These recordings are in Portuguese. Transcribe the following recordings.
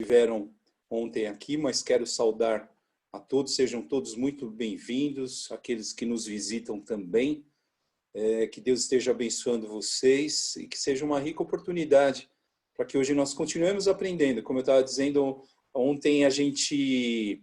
Estiveram ontem aqui, mas quero saudar a todos, sejam todos muito bem-vindos, aqueles que nos visitam também, que Deus esteja abençoando vocês e que seja uma rica oportunidade para que hoje nós continuemos aprendendo. Como eu estava dizendo, ontem a gente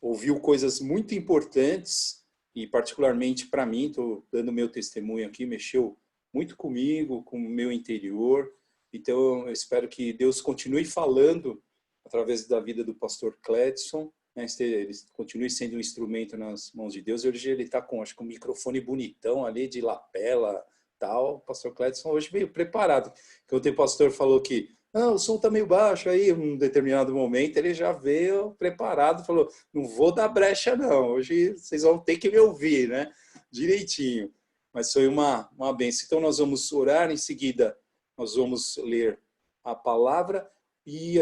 ouviu coisas muito importantes e particularmente para mim, estou dando meu testemunho aqui, mexeu muito comigo, com o meu interior. Então, eu espero que Deus continue falando através da vida do pastor Cledson, né? Ele continue sendo um instrumento nas mãos de Deus. Hoje ele está com, acho que um microfone bonitão ali, de lapela, tal. O pastor Cledson hoje veio preparado. Ontem o pastor falou que o som está meio baixo, aí, em um determinado momento, ele já veio preparado, falou, não vou dar brecha, não. Hoje vocês vão ter que me ouvir, né? Direitinho. Mas foi uma bênção. Então, nós vamos orar em seguida. Nós vamos ler a palavra e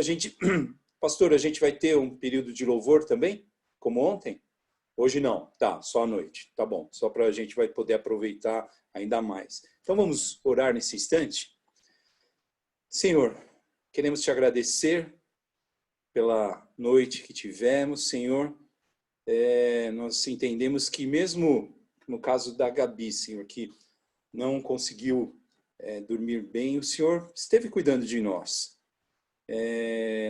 pastor, a gente vai ter um período de louvor também, como ontem? Hoje não, tá, só à noite, tá bom, só para a gente vai poder aproveitar ainda mais. Então vamos orar nesse instante. Senhor, queremos te agradecer pela noite que tivemos, Senhor. Nós entendemos que mesmo no caso da Gabi, Senhor, que não conseguiu dormir bem, o Senhor esteve cuidando de nós.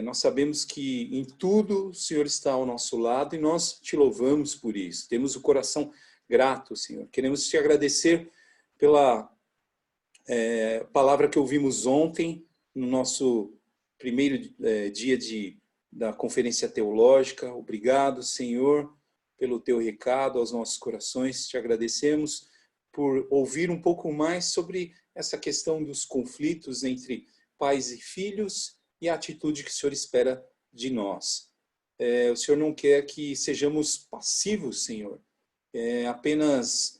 Nós sabemos que em tudo o Senhor está ao nosso lado e nós te louvamos por isso. Temos o coração grato, Senhor. Queremos te agradecer pela palavra que ouvimos ontem, no nosso primeiro dia da conferência teológica. Obrigado, Senhor, pelo teu recado aos nossos corações. Te agradecemos por ouvir um pouco mais sobre essa questão dos conflitos entre pais e filhos e a atitude que o Senhor espera de nós. O Senhor não quer que sejamos passivos, Senhor, apenas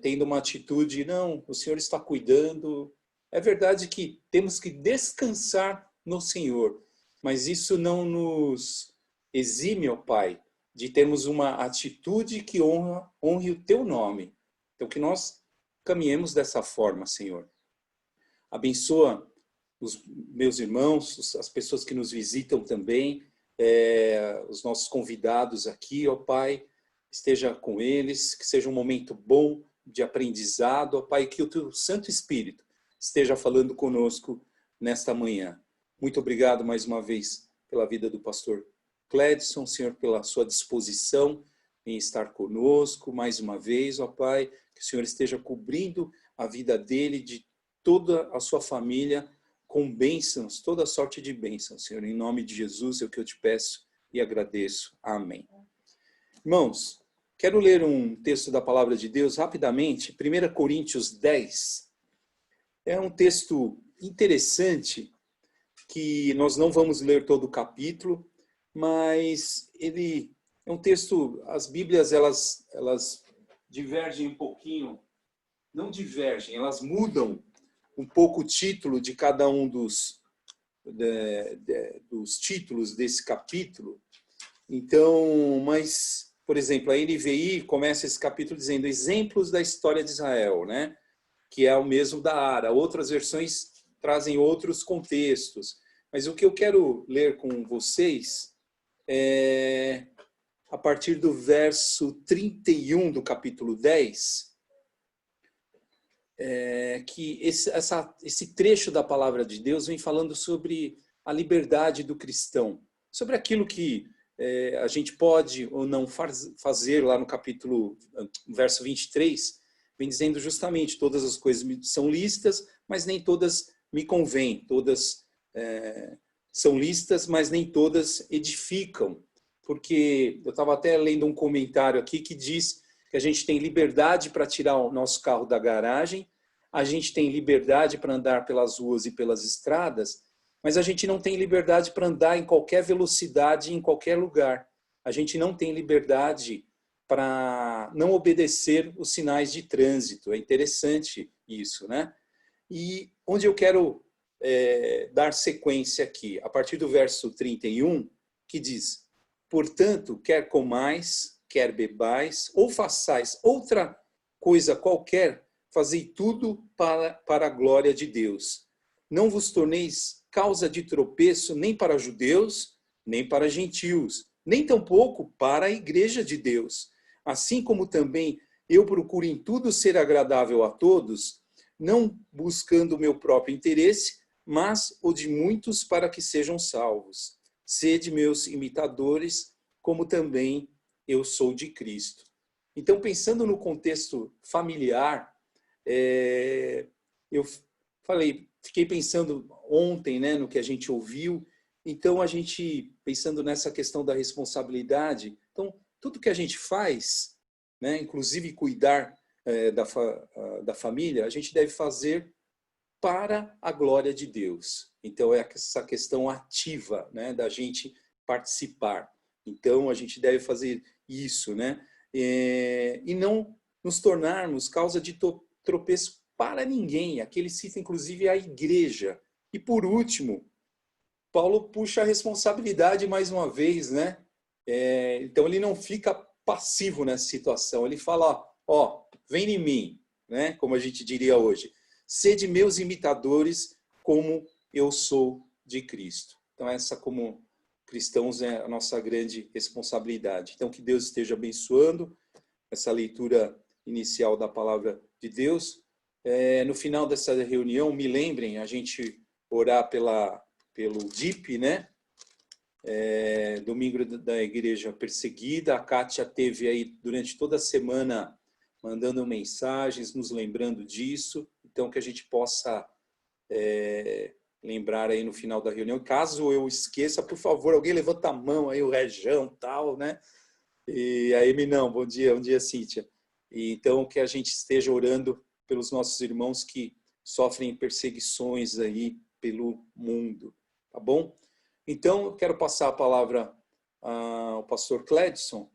tendo uma atitude, não, o Senhor está cuidando. É verdade que temos que descansar no Senhor, mas isso não nos exime, ó Pai, de termos uma atitude que honre o teu nome. Então, que nós caminhemos dessa forma, Senhor. Abençoa os meus irmãos, as pessoas que nos visitam também, os nossos convidados aqui, ó Pai, esteja com eles, que seja um momento bom de aprendizado, ó Pai, que o teu Santo Espírito esteja falando conosco nesta manhã. Muito obrigado mais uma vez pela vida do pastor Cledson, Senhor, pela sua disposição em estar conosco mais uma vez, ó Pai, que o Senhor esteja cobrindo a vida dele, de toda a sua família, com bênçãos, toda sorte de bênçãos, Senhor. Em nome de Jesus é o que eu te peço e agradeço. Amém. Irmãos, quero ler um texto da palavra de Deus rapidamente, 1 Coríntios 10. É um texto interessante, que nós não vamos ler todo o capítulo, mas ele é um texto, as Bíblias, elas divergem um pouquinho, não divergem, elas mudam um pouco o título de cada um dos títulos desse capítulo. Então, mas, por exemplo, a NVI começa esse capítulo dizendo exemplos da história de Israel, né? Que é o mesmo da ARA. Outras versões trazem outros contextos. Mas o que eu quero ler com vocês é a partir do verso 31 do capítulo 10, que esse trecho da palavra de Deus vem falando sobre a liberdade do cristão, sobre aquilo que a gente pode ou não fazer lá no capítulo, verso 23, vem dizendo justamente, todas as coisas são lícitas, mas nem todas me convêm, todas são lícitas, mas nem todas edificam. Porque eu estava até lendo um comentário aqui que diz que a gente tem liberdade para tirar o nosso carro da garagem, a gente tem liberdade para andar pelas ruas e pelas estradas, mas a gente não tem liberdade para andar em qualquer velocidade, em qualquer lugar. A gente não tem liberdade para não obedecer os sinais de trânsito. É interessante isso, né? E onde eu quero dar sequência aqui, a partir do verso 31, que diz: portanto, quer comais, quer bebais, ou façais outra coisa qualquer, fazei tudo para a glória de Deus. Não vos torneis causa de tropeço nem para judeus, nem para gentios, nem tampouco para a igreja de Deus. Assim como também eu procuro em tudo ser agradável a todos, não buscando o meu próprio interesse, mas o de muitos para que sejam salvos. Sede meus imitadores, como também eu sou de Cristo. Então, pensando no contexto familiar, eu fiquei pensando ontem, né, no que a gente ouviu. Então, a gente, pensando nessa questão da responsabilidade, então, tudo que a gente faz, né, inclusive cuidar da família, a gente deve fazer para a glória de Deus. Então, é essa questão ativa, né, da gente participar. Então, a gente deve fazer isso, né? E não nos tornarmos causa de tropeço para ninguém. Aqui ele cita, inclusive, a igreja. E, por último, Paulo puxa a responsabilidade mais uma vez, né? Então, ele não fica passivo nessa situação. Ele fala, ó, vem em mim, né? Como a gente diria hoje. Sede meus imitadores, como eu sou de Cristo. Então, essa, como cristãos, é a nossa grande responsabilidade. Então, que Deus esteja abençoando essa leitura inicial da palavra de Deus. No final dessa reunião, me lembrem, a gente orar pelo DIP, né? Domingo da Igreja Perseguida. A Kátia teve aí durante toda a semana mandando mensagens, nos lembrando disso. Então, que a gente possa lembrar aí no final da reunião. Caso eu esqueça, por favor, alguém levanta a mão aí, o Rejão, tal, né? E a Emi, não, bom dia, Cíntia. E, então, que a gente esteja orando pelos nossos irmãos que sofrem perseguições aí pelo mundo, tá bom? Então, eu quero passar a palavra ao pastor Cledson,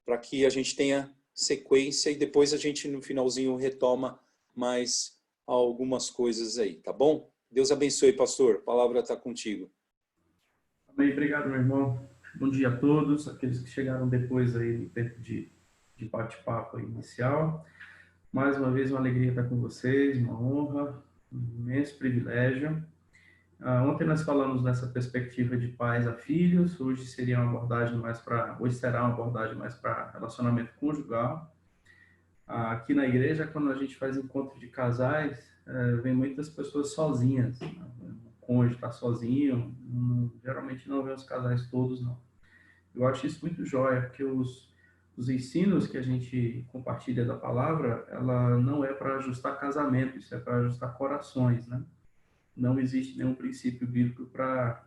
para que a gente tenha sequência e depois a gente, no finalzinho, retoma mais algumas coisas aí, tá bom? Deus abençoe, pastor. A palavra está contigo. Amém. Obrigado, meu irmão. Bom dia a todos, aqueles que chegaram depois aí no tempo de bate-papo inicial. Mais uma vez, uma alegria estar com vocês, uma honra, um imenso privilégio. Ontem nós falamos nessa perspectiva de pais a filhos, hoje seria uma abordagem mais hoje será uma abordagem mais para relacionamento conjugal. Aqui na igreja, quando a gente faz encontro de casais, vem muitas pessoas sozinhas, né? O cônjuge está sozinho, geralmente não vê os casais todos, não. Eu acho isso muito jóia, porque os ensinos que a gente compartilha da palavra, ela não é para ajustar casamento, isso é para ajustar corações, né? Não existe nenhum princípio bíblico para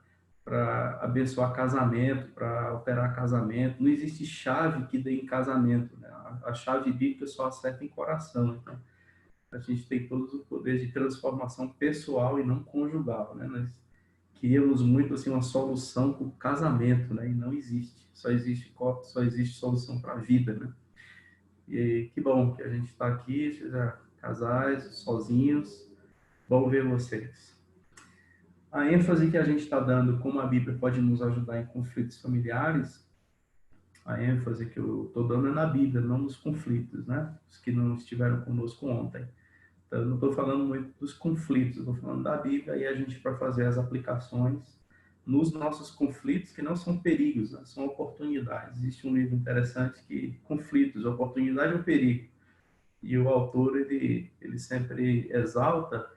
abençoar casamento, para alterar casamento. Não existe chave que dê em casamento, né? A chave bíblica só acerta em coração. Então, a gente tem todos os poderes de transformação pessoal e não conjugal, né? Nós queríamos muito assim uma solução para o casamento, né? E não existe. Só existe solução para a vida, né? E que bom que a gente está aqui, seja casais, sozinhos. Bom ver vocês. A ênfase que a gente está dando, como a Bíblia pode nos ajudar em conflitos familiares, a ênfase que eu estou dando é na Bíblia, não nos conflitos, né? Os que não estiveram conosco ontem. Então, eu não estou falando muito dos conflitos, eu estou falando da Bíblia e a gente vai fazer as aplicações nos nossos conflitos, que não são perigos, né? São oportunidades. Existe um livro interessante que conflitos, oportunidade ou perigo. E o autor, ele sempre exalta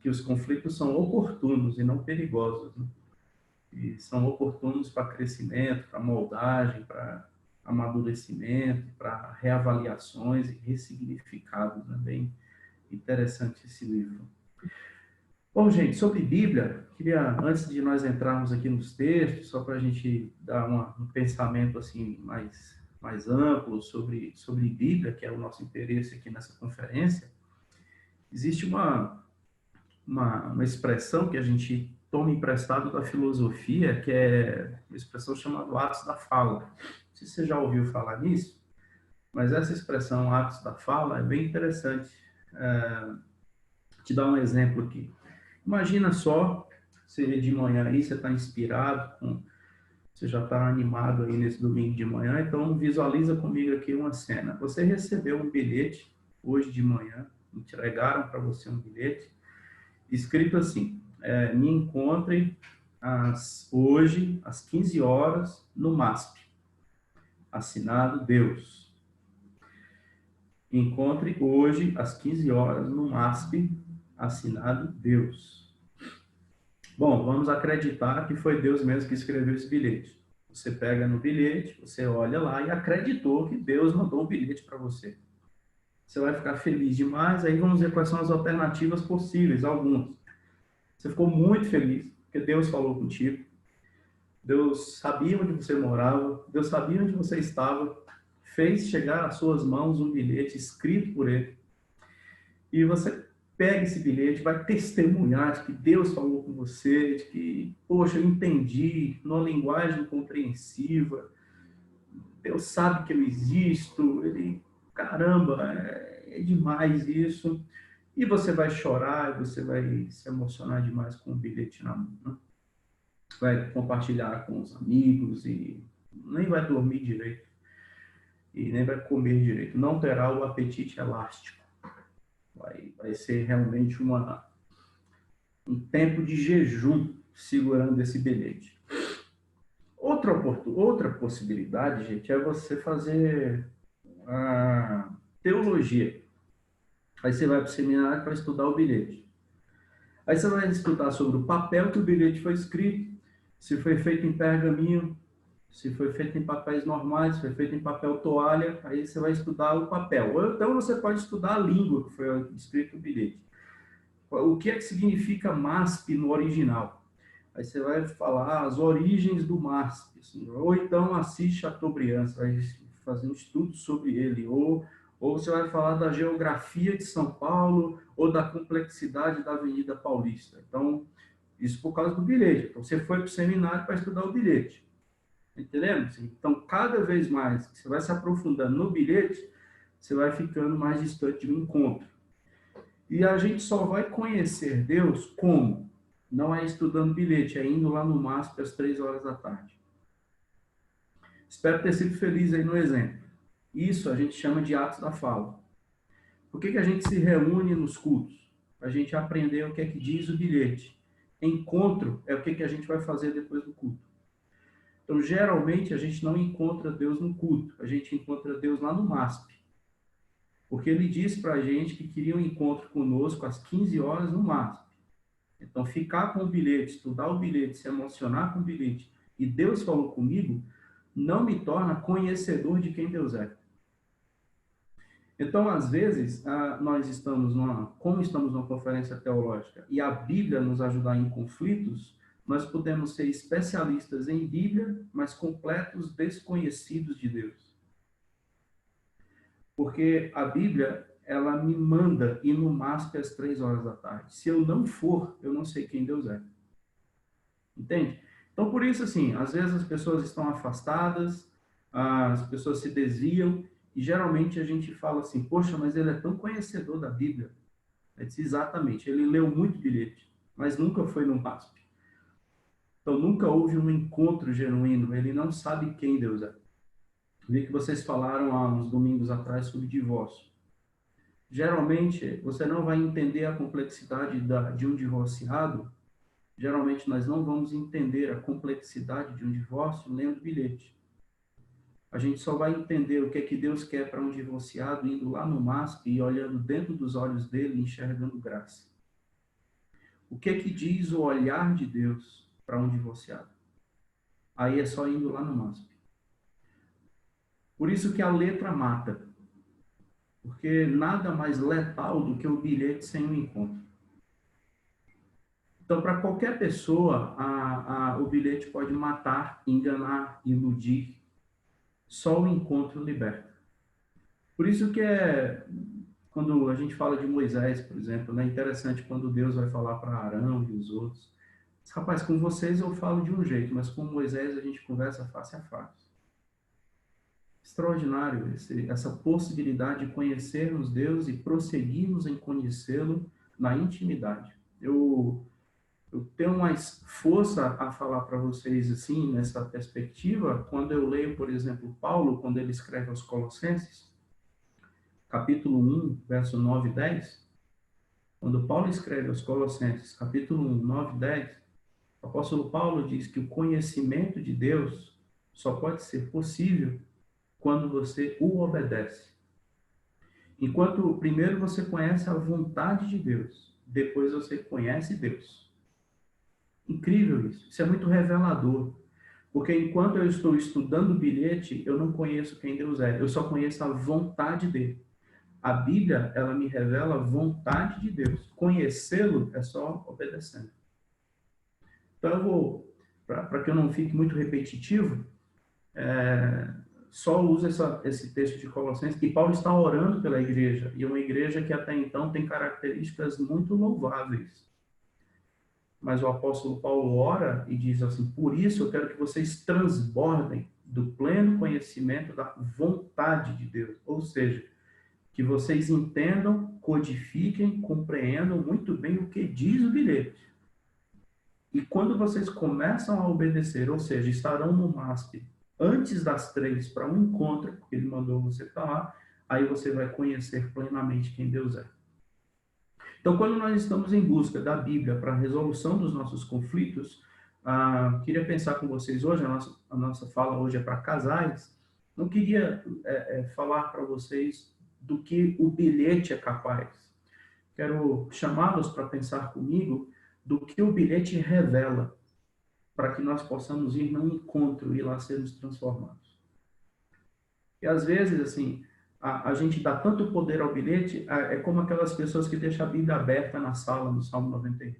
que os conflitos são oportunos e não perigosos, né? E são oportunos para crescimento, para moldagem, para amadurecimento, para reavaliações e ressignificados, né? Bem interessante esse livro. Bom, gente, sobre Bíblia, queria, antes de nós entrarmos aqui nos textos, só para a gente dar um pensamento assim mais amplo sobre Bíblia, que é o nosso interesse aqui nessa conferência, existe uma expressão que a gente toma emprestado da filosofia, que é uma expressão chamada atos da fala. Não sei se você já ouviu falar nisso, mas essa expressão atos da fala é bem interessante. Te dar um exemplo aqui. Imagina só, você de manhã aí, você está inspirado, você já está animado aí nesse domingo de manhã, então visualiza comigo aqui uma cena. Você recebeu um bilhete hoje de manhã, entregaram para você um bilhete, escrito assim: me encontre hoje, às 15 horas, no MASP. Assinado Deus. Encontre hoje, às 15 horas, no MASP. Assinado Deus. Bom, vamos acreditar que foi Deus mesmo que escreveu esse bilhete. Você pega no bilhete, você olha lá e acreditou que Deus mandou um bilhete para você. Você vai ficar feliz demais. Aí vamos ver quais são as alternativas possíveis, algumas. Você ficou muito feliz, porque Deus falou contigo. Deus sabia onde você morava, Deus sabia onde você estava, fez chegar às suas mãos um bilhete escrito por Ele. E você pega esse bilhete, vai testemunhar de que Deus falou com você, de que, poxa, eu entendi, numa linguagem compreensiva, Deus sabe que eu existo, Ele, caramba, é demais isso. E você vai chorar, você vai se emocionar demais com o bilhete na mão, né? Vai compartilhar com os amigos e nem vai dormir direito e nem vai comer direito. Não terá o apetite elástico. Vai ser realmente um tempo de jejum segurando esse bilhete. Outra possibilidade, gente, é você fazer a teologia. Aí você vai para o seminário para estudar o bilhete. Aí você vai estudar sobre o papel que o bilhete foi escrito, se foi feito em pergaminho, se foi feito em papéis normais, se foi feito em papel toalha, aí você vai estudar o papel. Ou então você pode estudar a língua que foi escrito o bilhete. O que é que significa MASP no original? Aí você vai falar as origens do MASP, assim, ou então assiste Chateaubriand, você vai fazer um estudo sobre ele, ou você vai falar da geografia de São Paulo, ou da complexidade da Avenida Paulista. Então, isso por causa do bilhete. Então, você foi para o seminário para estudar o bilhete. Entendendo? Então, cada vez mais que você vai se aprofundando no bilhete, você vai ficando mais distante do encontro. E a gente só vai conhecer Deus como? Não é estudando bilhete, é indo lá no MASP às 3 horas da tarde. Espero ter sido feliz aí no exemplo. Isso a gente chama de atos da fala. Por que a gente se reúne nos cultos? Para a gente aprender o que é que diz o bilhete. Encontro é o que a gente vai fazer depois do culto. Então, geralmente, a gente não encontra Deus no culto, a gente encontra Deus lá no MASP. Porque ele disse para a gente que queria um encontro conosco às 15 horas no MASP. Então, ficar com o bilhete, estudar o bilhete, se emocionar com o bilhete, e Deus falou comigo, não me torna conhecedor de quem Deus é. Então, às vezes, nós como estamos numa conferência teológica, e a Bíblia nos ajudar em conflitos, nós podemos ser especialistas em Bíblia, mas completos desconhecidos de Deus. Porque a Bíblia, ela me manda ir no MASP às 3 horas da tarde. Se eu não for, eu não sei quem Deus é. Entende? Então, por isso, assim, às vezes as pessoas estão afastadas, as pessoas se desviam, e geralmente a gente fala assim, poxa, mas ele é tão conhecedor da Bíblia. Eu disse, exatamente, ele leu muito bilhete, mas nunca foi no MASP. Então, nunca houve um encontro genuíno, ele não sabe quem Deus é. Vi que vocês falaram há uns domingos atrás sobre divórcio. Geralmente, você não vai entender a complexidade de um divorciado. Geralmente, nós não vamos entender a complexidade de um divórcio lendo bilhete. A gente só vai entender o que é que Deus quer para um divorciado indo lá no MASP e olhando dentro dos olhos dele e enxergando graça. O que é que diz o olhar de Deus para um divorciado? Aí é só indo lá no MASP. Por isso que a letra mata. Porque nada mais letal do que o bilhete sem um encontro. Então, para qualquer pessoa, o bilhete pode matar, enganar, iludir. Só o encontro liberta. Por isso que quando a gente fala de Moisés, por exemplo, é interessante quando Deus vai falar para Arão e os outros. Rapaz, com vocês eu falo de um jeito, mas com Moisés a gente conversa face a face. Extraordinário essa possibilidade de conhecermos Deus e prosseguirmos em conhecê-lo na intimidade. Eu tenho mais força a falar para vocês assim, nessa perspectiva, quando eu leio, por exemplo, Paulo, quando ele escreve aos Colossenses, capítulo 1, verso 9 e 10, Quando Paulo escreve aos Colossenses, capítulo 1, 9 e 10, o apóstolo Paulo diz que o conhecimento de Deus só pode ser possível quando você o obedece. Enquanto primeiro você conhece a vontade de Deus, depois você conhece Deus. Incrível isso. Isso é muito revelador. Porque enquanto eu estou estudando o bilhete, eu não conheço quem Deus é. Eu só conheço a vontade dele. A Bíblia, ela me revela a vontade de Deus. Conhecê-lo é só obedecendo. Então eu vou, para que eu não fique muito repetitivo, só uso esse texto de Colossenses, que Paulo está orando pela igreja, e uma igreja que até então tem características muito louváveis. Mas o apóstolo Paulo ora e diz assim: por isso eu quero que vocês transbordem do pleno conhecimento da vontade de Deus. Ou seja, que vocês entendam, codifiquem, compreendam muito bem o que diz o bilhete. E quando vocês começam a obedecer, ou seja, estarão no MASP antes das 3 para um encontro, porque ele mandou você estar lá, aí você vai conhecer plenamente quem Deus é. Então, quando nós estamos em busca da Bíblia para a resolução dos nossos conflitos, queria pensar com vocês hoje, a nossa fala hoje é para casais, não queria falar para vocês do que o bilhete é capaz. Quero chamá-los para pensar comigo do que o bilhete revela, para que nós possamos ir num encontro e lá sermos transformados. E às vezes, assim, a gente dá tanto poder ao bilhete, é como aquelas pessoas que deixam a Bíblia aberta na sala, no Salmo 91.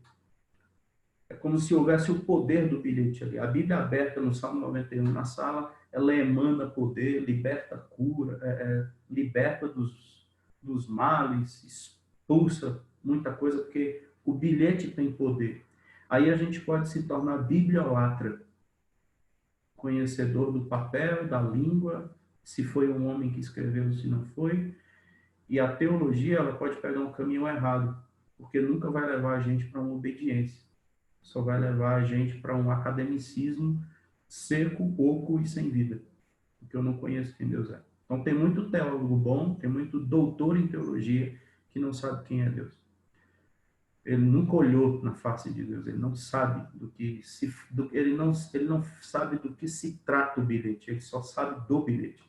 É como se houvesse o poder do bilhete ali. A Bíblia aberta no Salmo 91 na sala, ela emana poder, liberta cura, liberta dos males, expulsa muita coisa, porque o bilhete tem poder. Aí a gente pode se tornar bibliolatra, conhecedor do papel, da língua, se foi um homem que escreveu, se não foi. E a teologia, ela pode pegar um caminho errado, porque nunca vai levar a gente para uma obediência. Só vai levar a gente para um academicismo seco, oco e sem vida, porque eu não conheço quem Deus é. Então tem muito teólogo bom, tem muito doutor em teologia que não sabe quem é Deus. Ele nunca olhou na face de Deus, ele não sabe ele não sabe do que se trata o bilhete, ele só sabe do bilhete.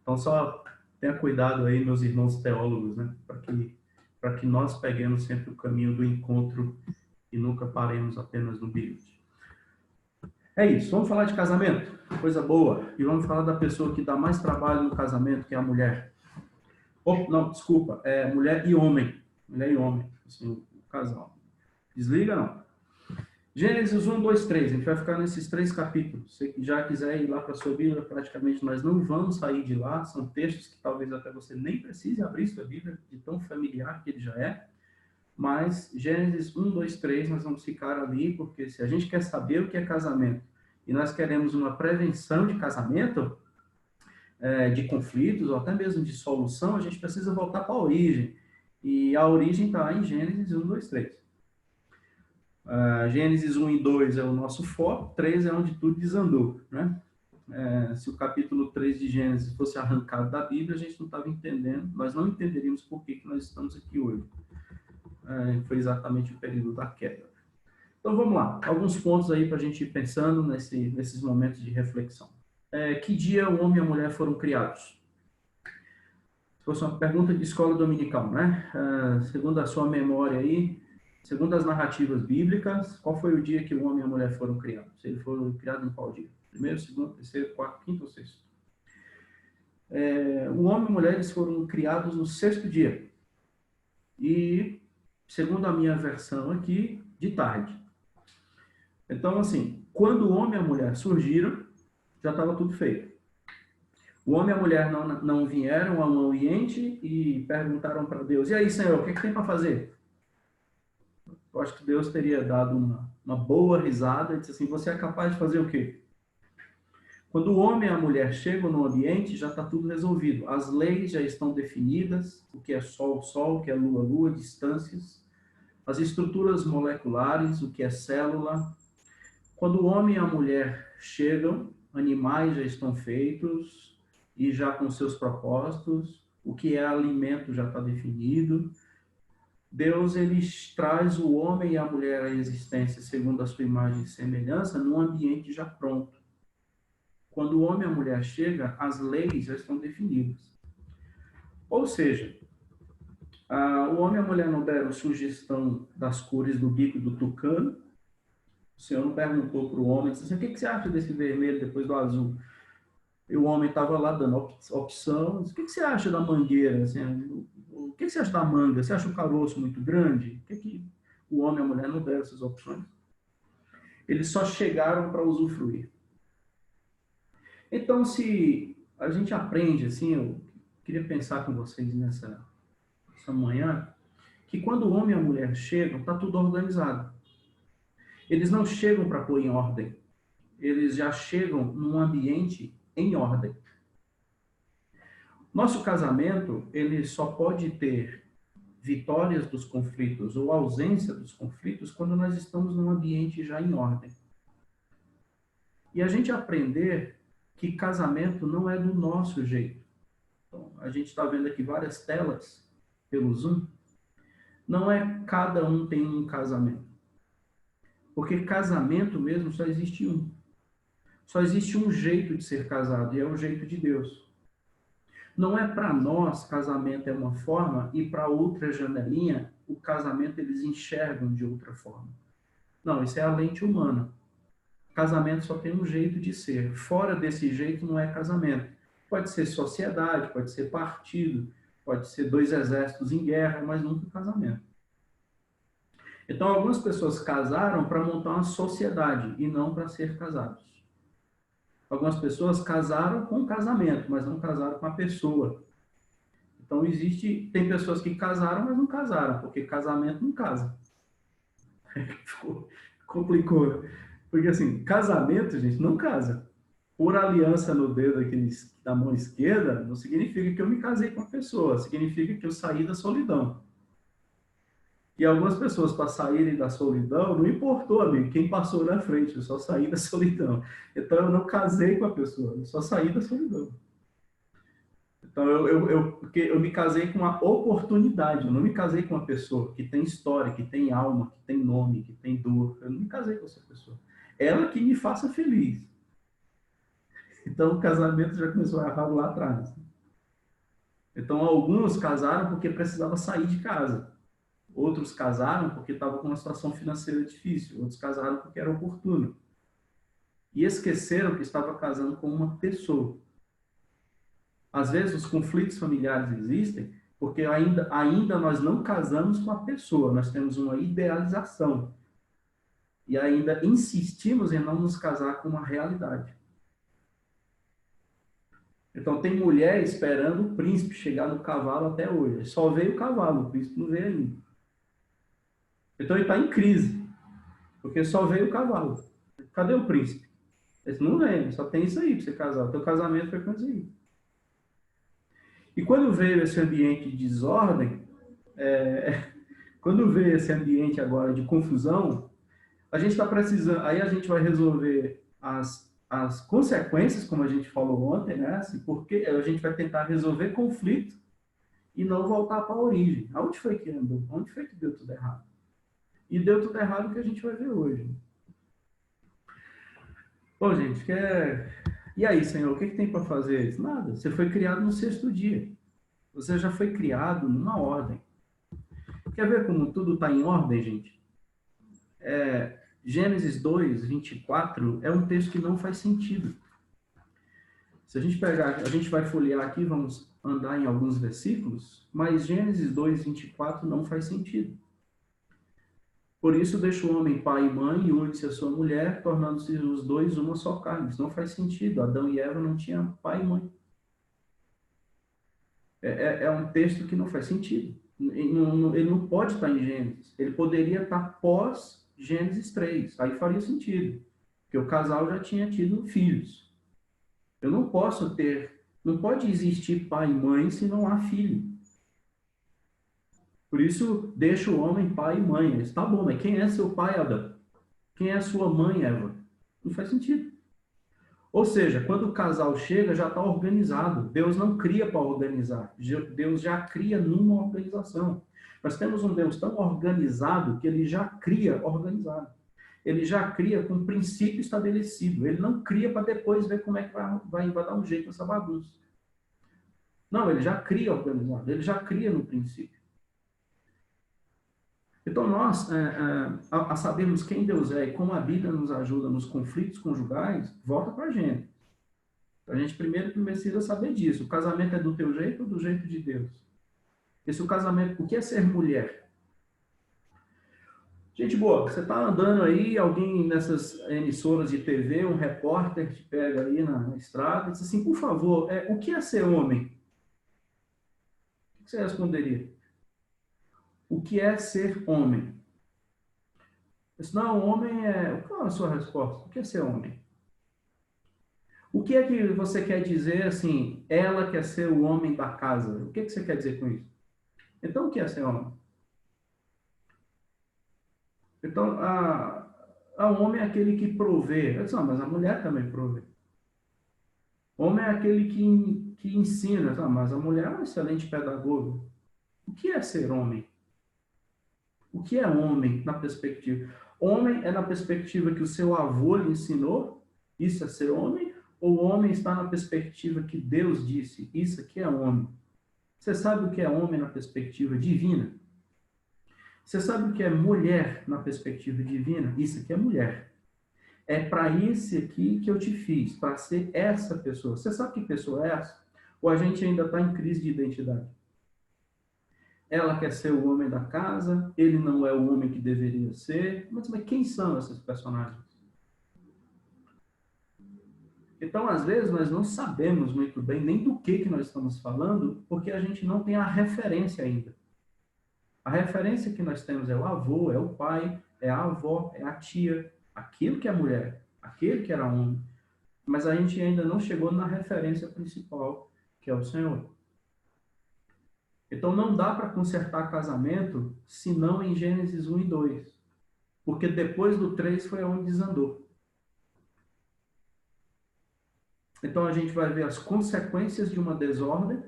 Então só tenha cuidado aí, meus irmãos teólogos, né, para que nós peguemos sempre o caminho do encontro e nunca paremos apenas no bilhete. É isso, vamos falar de casamento, coisa boa, e vamos falar da pessoa que dá mais trabalho no casamento, que é a mulher. Não, desculpa, é mulher e homem, assim, o casal. Desliga, não. Gênesis 1, 2, 3, a gente vai ficar nesses 3 capítulos. Se você já quiser ir lá para a sua Bíblia, praticamente nós não vamos sair de lá, são textos que talvez até você nem precise abrir sua Bíblia, de tão familiar que ele já é. Mas Gênesis 1, 2, 3, nós vamos ficar ali, porque se a gente quer saber o que é casamento e nós queremos uma prevenção de casamento, de conflitos, ou até mesmo de solução, a gente precisa voltar para a origem. E a origem está em Gênesis 1, 2, 3. Gênesis 1 e 2 é o nosso foco, 3 é onde tudo desandou, né? Se o capítulo 3 de Gênesis fosse arrancado da Bíblia, a gente não estava entendendo, nós não entenderíamos por que nós estamos aqui hoje. Foi exatamente o período da queda. Então vamos lá, alguns pontos aí para a gente ir pensando nesses momentos de reflexão. Que dia o homem e a mulher foram criados? Se fosse uma pergunta de escola dominical, né? Segundo a sua memória aí, segundo as narrativas bíblicas, qual foi o dia que o homem e a mulher foram criados? Eles foram criados em qual dia? Primeiro, segundo, terceiro, quarto, quinto ou sexto? O homem e a mulher eles foram criados no 6º dia. E, segundo a minha versão aqui, de tarde. Então, assim, quando o homem e a mulher surgiram, já estava tudo feito. O homem e a mulher não vieram a um ambiente e perguntaram para Deus: e aí, Senhor, o que tem para fazer? Eu acho que Deus teria dado uma boa risada e disse assim: você é capaz de fazer o quê? Quando o homem e a mulher chegam no ambiente, já está tudo resolvido. As leis já estão definidas, o que é sol, o que é lua, lua, distâncias. As estruturas moleculares, o que é célula. Quando o homem e a mulher chegam, animais já estão feitos e já com seus propósitos. O que é alimento já está definido. Deus ele traz o homem e a mulher à existência segundo a sua imagem e semelhança num ambiente já pronto. Quando o homem e a mulher chegam, as leis já estão definidas. Ou seja, o homem e a mulher não deram sugestão das cores do bico do tucano. O Senhor não perguntou para o homem, disse assim, o que você acha desse vermelho depois do azul? E o homem estava lá dando opção. Disse, o que você acha da mangueira? Assim, o que você acha da manga? Você acha o caroço muito grande? O homem e a mulher não deram essas opções? Eles só chegaram para usufruir. Então, se a gente aprende, assim, eu queria pensar com vocês nessa manhã, que quando o homem e a mulher chegam, está tudo organizado. Eles não chegam para pôr em ordem. Eles já chegam num ambiente em ordem. Nosso casamento, ele só pode ter vitórias dos conflitos ou ausência dos conflitos quando nós estamos num ambiente já em ordem. E a gente aprender que casamento não é do nosso jeito. Então, a gente está vendo aqui várias telas pelo Zoom. Não é cada um tem um casamento. Porque casamento mesmo só existe um. Só existe um jeito de ser casado, e é o jeito de Deus. Não é para nós, casamento é uma forma, e para outra janelinha, o casamento eles enxergam de outra forma. Não, isso é a lente humana. Casamento só tem um jeito de ser. Fora desse jeito não é casamento. Pode ser sociedade, pode ser partido, pode ser dois exércitos em guerra, mas nunca casamento. Então, algumas pessoas casaram para montar uma sociedade e não para ser casados. Algumas pessoas casaram com casamento, mas não casaram com a pessoa. Então, tem pessoas que casaram, mas não casaram, porque casamento não casa. Complicou. Porque, assim, casamento, gente, não casa. Por aliança no dedo aqui da mão esquerda, não significa que eu me casei com a pessoa, significa que eu saí da solidão. E algumas pessoas, para saírem da solidão, não importou, amigo, quem passou na frente, eu só saí da solidão. Então, eu não casei com a pessoa, eu só saí da solidão. Então, porque eu me casei com uma oportunidade, eu não me casei com uma pessoa que tem história, que tem alma, que tem nome, que tem dor. Eu não me casei com essa pessoa. Ela que me faça feliz. Então, o casamento já começou errado lá atrás. Então, alguns casaram porque precisavam sair de casa. Outros casaram porque estavam com uma situação financeira difícil. Outros casaram porque era oportuno. E esqueceram que estava casando com uma pessoa. Às vezes, os conflitos familiares existem porque ainda nós não casamos com a pessoa. Nós temos uma idealização. E ainda insistimos em não nos casar com uma realidade. Então, tem mulher esperando o príncipe chegar no cavalo até hoje. Só veio o cavalo, o príncipe não veio ainda. Então, ele está em crise, porque só veio o cavalo. Cadê o príncipe? Ele não vem, só tem isso aí para você casar. O teu casamento foi com isso aí. E quando veio esse ambiente de desordem, quando veio esse ambiente agora de confusão, a gente está precisando, aí a gente vai resolver as consequências, como a gente falou ontem, né? Assim, porque a gente vai tentar resolver conflito e não voltar para a origem. Aonde foi que andou? Onde foi que deu tudo errado? E deu tudo errado que a gente vai ver hoje. Bom, gente, e aí, Senhor, o que tem para fazer? Nada. Você foi criado no sexto dia. Você já foi criado numa ordem. Quer ver como tudo está em ordem, gente? Gênesis 2, 24 é um texto que não faz sentido. Se a gente pegar, a gente vai folhear aqui, vamos andar em alguns versículos, mas Gênesis 2, 24 não faz sentido. Por isso deixa o homem pai e mãe e une-se a sua mulher, tornando-se os dois uma só carne. Isso não faz sentido. Adão e Eva não tinham pai e mãe. É um texto que não faz sentido. Ele não pode estar em Gênesis. Ele poderia estar pós Gênesis 3. Aí faria sentido. Porque o casal já tinha tido filhos. Eu não posso ter... Não pode existir pai e mãe se não há filho. Por isso, deixa o homem pai e mãe. Está bom, mas quem é seu pai, Adão? Quem é a sua mãe, Eva? Não faz sentido. Ou seja, quando o casal chega, já está organizado. Deus não cria para organizar. Deus já cria numa organização. Nós temos um Deus tão organizado que ele já cria organizado. Ele já cria com um princípio estabelecido. Ele não cria para depois ver como é que vai dar um jeito nessa bagunça. Não, ele já cria organizado. Ele já cria no princípio. Então, nós, a sabermos quem Deus é e como a Bíblia nos ajuda nos conflitos conjugais, volta para a gente. A gente primeiro precisa saber disso. O casamento é do teu jeito ou do jeito de Deus? Esse o casamento, o que é ser mulher? Gente boa, você está andando aí, alguém nessas emissoras de TV, um repórter te pega aí na estrada e diz assim, por favor, o que é ser homem? O que você responderia? O que é ser homem? Eu disse, não, homem é... Qual é a sua resposta? O que é ser homem? O que é que você quer dizer assim, ela quer ser o homem da casa? O que é que você quer dizer com isso? Então, o que é ser homem? Então, a homem é aquele que provê. Eu disse, mas a mulher também provê. Homem é aquele que ensina. Mas a mulher é uma excelente pedagoga. O que é ser homem? O que é homem na perspectiva? Homem é na perspectiva que o seu avô lhe ensinou, isso é ser homem, ou o homem está na perspectiva que Deus disse, isso aqui é homem? Você sabe o que é homem na perspectiva divina? Você sabe o que é mulher na perspectiva divina? Isso aqui é mulher. É para isso aqui que eu te fiz, para ser essa pessoa. Você sabe que pessoa é essa? Ou a gente ainda está em crise de identidade? Ela quer ser o homem da casa, ele não é o homem que deveria ser. Mas quem são esses personagens? Então, às vezes, nós não sabemos muito bem nem do que nós estamos falando, porque a gente não tem a referência ainda. A referência que nós temos é o avô, é o pai, é a avó, é a tia, aquilo que é mulher, aquele que era homem. Mas a gente ainda não chegou na referência principal, que é o Senhor. Então não dá para consertar casamento senão em Gênesis 1 e 2. Porque depois do 3 foi onde desandou. Então a gente vai ver as consequências de uma desordem,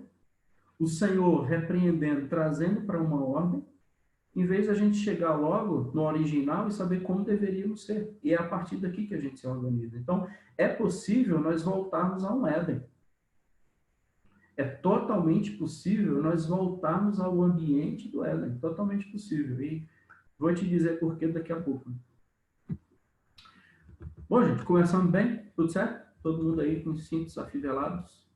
o Senhor repreendendo, trazendo para uma ordem, em vez de a gente chegar logo no original e saber como deveríamos ser. E é a partir daqui que a gente se organiza. Então, é possível nós voltarmos a um Éden. É totalmente possível nós voltarmos ao ambiente do Éden. Totalmente possível. E vou te dizer por que daqui a pouco. Bom, gente, começando bem? Tudo certo? Todo mundo aí com os cintos afivelados?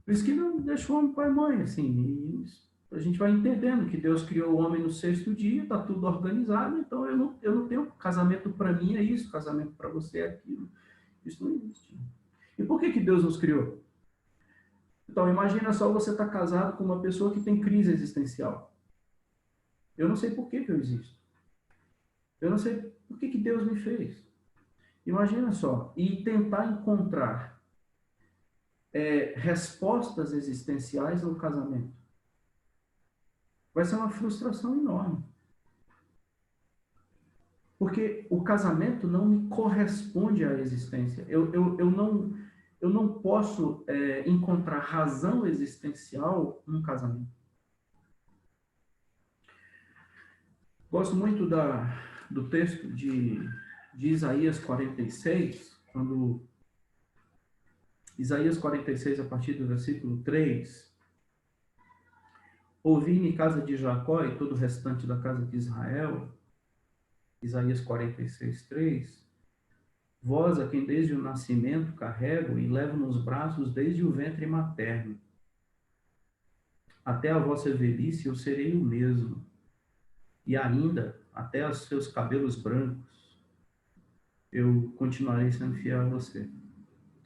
Por isso que não deixa o homem pai e mãe, assim. A gente vai entendendo que Deus criou o homem no 6º dia, está tudo organizado, então eu não tenho casamento para mim é isso, casamento para você é aquilo. Isso não existe. E por que Deus nos criou? Então, imagina só você estar casado com uma pessoa que tem crise existencial. Eu não sei por que eu existo. Eu não sei por que Deus me fez. Imagina só, e tentar encontrar respostas existenciais no casamento. Vai ser uma frustração enorme. Porque o casamento não me corresponde à existência. Eu não posso encontrar razão existencial num casamento. Gosto muito do texto de Isaías 46, quando Isaías 46, a partir do versículo 3, ouvi-me casa de Jacó e todo o restante da casa de Israel, Isaías 46, 3, vós a quem desde o nascimento carrego e levo nos braços desde o ventre materno. Até a vossa velhice eu serei o mesmo, e ainda até os seus cabelos brancos eu continuarei sendo fiel a você.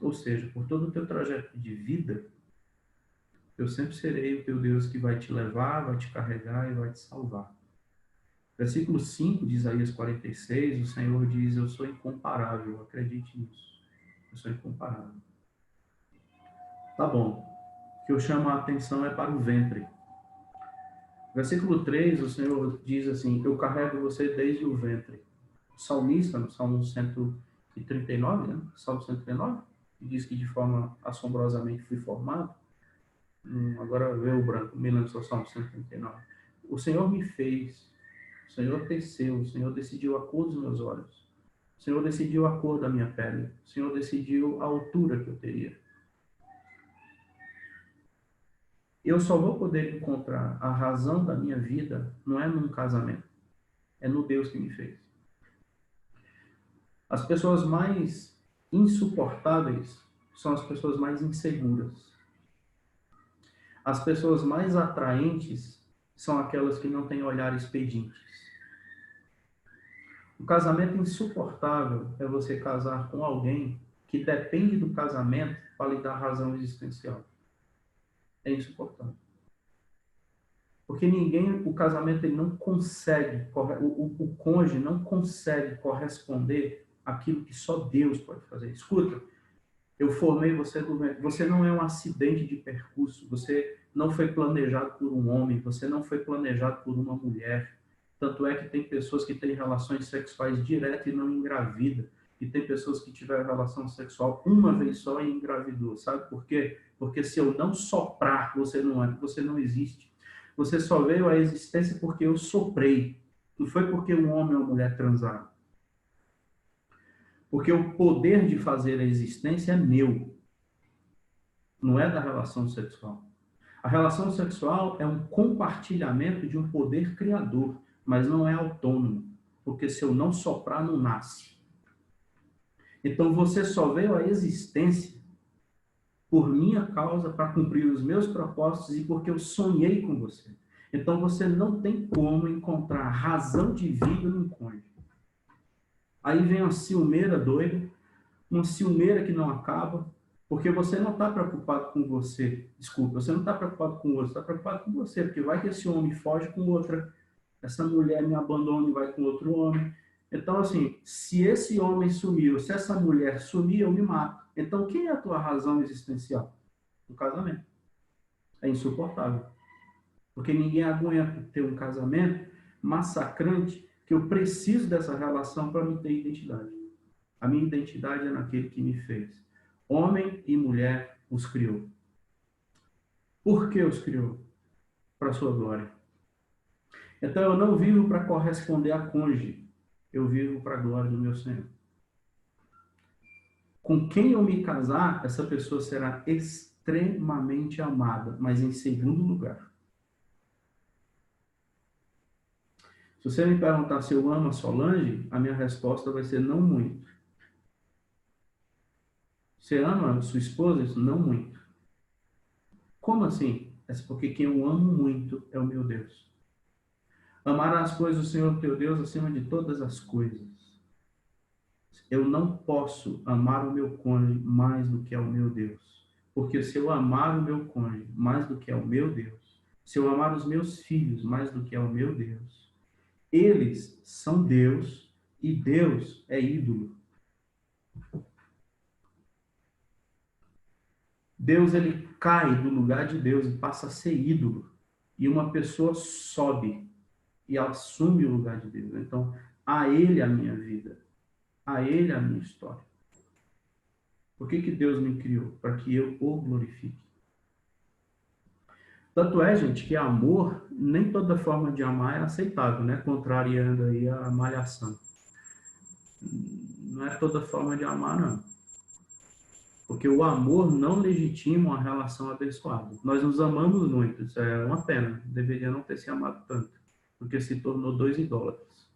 Ou seja, por todo o teu trajeto de vida, eu sempre serei o teu Deus que vai te levar, vai te carregar e vai te salvar. Versículo 5 de Isaías 46, o Senhor diz, eu sou incomparável, acredite nisso. Eu sou incomparável. Tá bom. O que eu chamo a atenção é para o ventre. Versículo 3, o Senhor diz assim, eu carrego você desde o ventre. O salmista, no Salmo 139, né? Salmo 139, que diz que de forma assombrosamente fui formado. Agora veio o branco, me lembro só Salmo 139. O Senhor me fez, o Senhor teceu, o Senhor decidiu a cor dos meus olhos, o Senhor decidiu a cor da minha pele, o Senhor decidiu a altura que eu teria. Eu só vou poder encontrar a razão da minha vida não é num casamento, é no Deus que me fez. As pessoas mais insuportáveis são as pessoas mais inseguras. As pessoas mais atraentes são aquelas que não têm olhares pedintes. O casamento insuportável é você casar com alguém que depende do casamento para lhe dar razão existencial. É insuportável. Porque o casamento ele não consegue, o cônjuge não consegue corresponder àquilo que só Deus pode fazer. Escuta, eu formei você do ventre. Você não é um acidente de percurso. Você não foi planejado por um homem. Você não foi planejado por uma mulher. Tanto é que tem pessoas que têm relações sexuais diretas e não engravidam. E tem pessoas que tiveram relação sexual uma vez só e engravidou. Sabe por quê? Porque se eu não soprar, você não existe. Você só veio à existência porque eu soprei. Não foi porque um homem ou uma mulher transaram. Porque o poder de fazer a existência é meu, não é da relação sexual. A relação sexual é um compartilhamento de um poder criador, mas não é autônomo, porque se eu não soprar, não nasce. Então você só veio à existência por minha causa, para cumprir os meus propósitos e porque eu sonhei com você. Então você não tem como encontrar razão de vida num cônjuge. Aí vem a ciumeira doida, uma ciumeira que não acaba, porque você não está preocupado com você. Desculpa, você não está preocupado com o outro, está preocupado com você, porque vai que esse homem foge com outra, essa mulher me abandona e vai com outro homem. Então, assim, se esse homem sumiu, se essa mulher sumir, eu me mato. Então, quem é a tua razão existencial? O casamento. É insuportável. Porque ninguém aguenta ter um casamento massacrante, que eu preciso dessa relação para me ter identidade. A minha identidade é naquele que me fez. Homem e mulher os criou. Por que os criou? Para a sua glória. Então eu não vivo para corresponder a cônjuge. Eu vivo para a glória do meu Senhor. Com quem eu me casar, essa pessoa será extremamente amada, mas em segundo lugar. Se você me perguntar se eu amo a Solange, a minha resposta vai ser não muito. Você ama a sua esposa? Não muito. Como assim? É porque quem eu amo muito é o meu Deus. Amarás, pois, o Senhor teu Deus acima de todas as coisas. Eu não posso amar o meu cônjuge mais do que ao meu Deus. Porque se eu amar o meu cônjuge mais do que ao meu Deus, se eu amar os meus filhos mais do que ao meu Deus, eles são Deus e Deus é ídolo. Deus, ele cai do lugar de Deus e passa a ser ídolo. E uma pessoa sobe e assume o lugar de Deus. Então, a ele a minha vida, a ele a minha história. Por que Deus me criou? Para que eu o glorifique. Tanto é, gente, que amor, nem toda forma de amar é aceitável, né? Contrariando aí a malhação. Não é toda forma de amar, não. Porque o amor não legitima uma relação abençoada. Nós nos amamos muito, isso é uma pena. Deveria não ter se amado tanto, porque se tornou dois idólatras.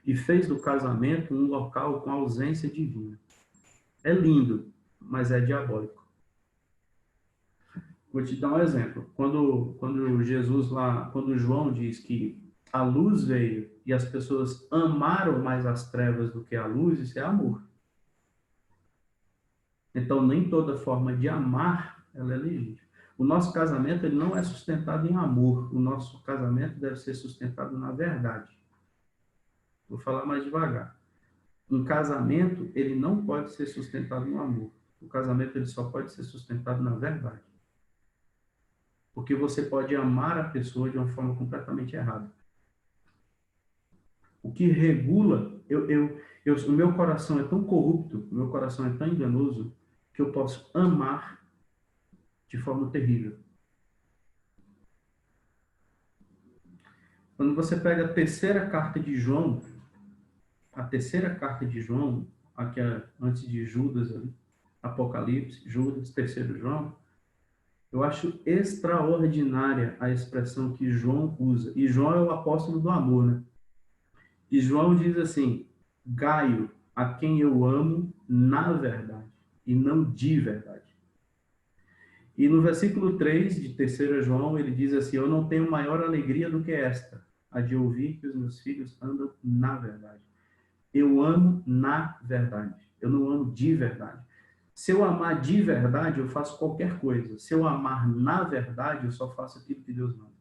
E fez do casamento um local com ausência divina. É lindo, mas é diabólico. Vou te dar um exemplo. Quando Jesus lá, quando João diz que a luz veio e as pessoas amaram mais as trevas do que a luz, isso é amor. Então, nem toda forma de amar, ela é legítima. O nosso casamento ele não é sustentado em amor. O nosso casamento deve ser sustentado na verdade. Vou falar mais devagar. Um casamento, ele não pode ser sustentado no amor. O casamento, ele só pode ser sustentado na verdade. Porque você pode amar a pessoa de uma forma completamente errada. O que regula, O meu coração é tão corrupto, o meu coração é tão enganoso, que eu posso amar de forma terrível. Quando você pega a terceira carta de João, aqui antes de Judas, ali, Apocalipse, Judas, terceiro João, eu acho extraordinária a expressão que João usa. E João é o apóstolo do amor, né? E João diz assim: Gaio, a quem eu amo na verdade, e não de verdade. E no versículo 3 de 3 João, ele diz assim: eu não tenho maior alegria do que esta, a de ouvir que os meus filhos andam na verdade. Eu amo na verdade, eu não amo de verdade. Se eu amar de verdade, eu faço qualquer coisa. Se eu amar na verdade, eu só faço aquilo que Deus manda.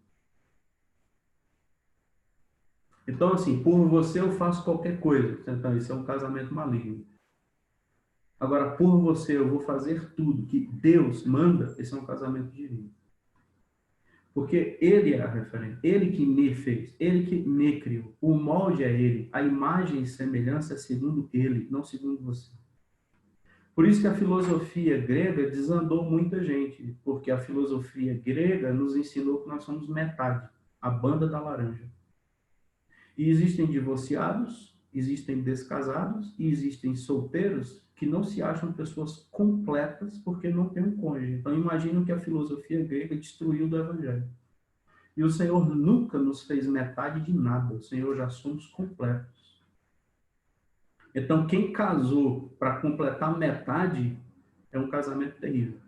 Então, assim, por você eu faço qualquer coisa. Então, isso é um casamento maligno. Agora, por você eu vou fazer tudo que Deus manda, esse é um casamento divino. Porque Ele é a referência, Ele que me fez, Ele que me criou. O molde é Ele, a imagem e semelhança é segundo Ele, não segundo você. Por isso que a filosofia grega desandou muita gente, porque a filosofia grega nos ensinou que nós somos metade, a banda da laranja. E existem divorciados, existem descasados e existem solteiros que não se acham pessoas completas porque não têm um cônjuge. Então imagino que a filosofia grega destruiu do evangelho. E o Senhor nunca nos fez metade de nada, o Senhor já somos completos. Então quem casou para completar metade é um casamento terrível.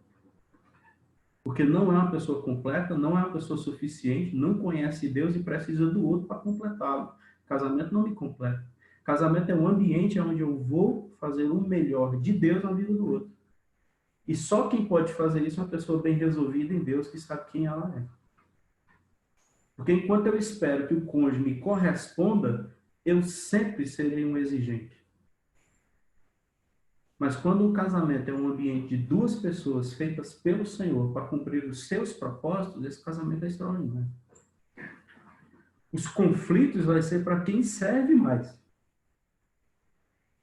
Porque não é uma pessoa completa, não é uma pessoa suficiente, não conhece Deus e precisa do outro para completá-lo. Casamento não me completa. Casamento é um ambiente onde eu vou fazer o melhor de Deus na vida do outro. E só quem pode fazer isso é uma pessoa bem resolvida em Deus, que sabe quem ela é. Porque enquanto eu espero que o cônjuge me corresponda, eu sempre serei um exigente. Mas quando o casamento é um ambiente de duas pessoas feitas pelo Senhor para cumprir os seus propósitos, esse casamento é extraordinário. Os conflitos vai ser para quem serve mais.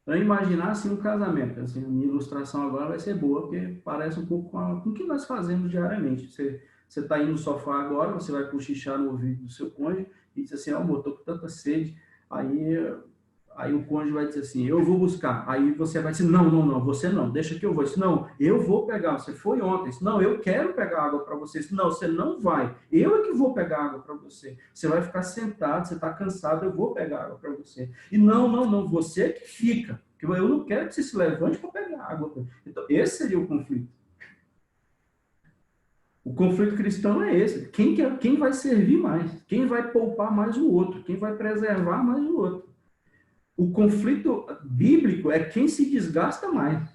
Então, imaginar assim um casamento. Assim, a minha ilustração agora vai ser boa, porque parece um pouco com o que nós fazemos diariamente. Você está aí no sofá agora, você vai cochichar no ouvido do seu cônjuge e diz assim: amor, estou com tanta sede. Aí o cônjuge vai dizer assim: eu vou buscar. Aí você vai dizer: não, você não, deixa que eu vou. Não, eu vou pegar. Você foi ontem. Não, eu quero pegar água para você. Não, você não vai. Eu é que vou pegar água para você. Você vai ficar sentado, você está cansado, eu vou pegar água para você. E não, você é que fica. Porque eu não quero que você se levante para pegar água. Então, esse seria o conflito. O conflito cristão é esse. Quem vai servir mais? Quem vai poupar mais o outro? Quem vai preservar mais o outro? O conflito bíblico é quem se desgasta mais.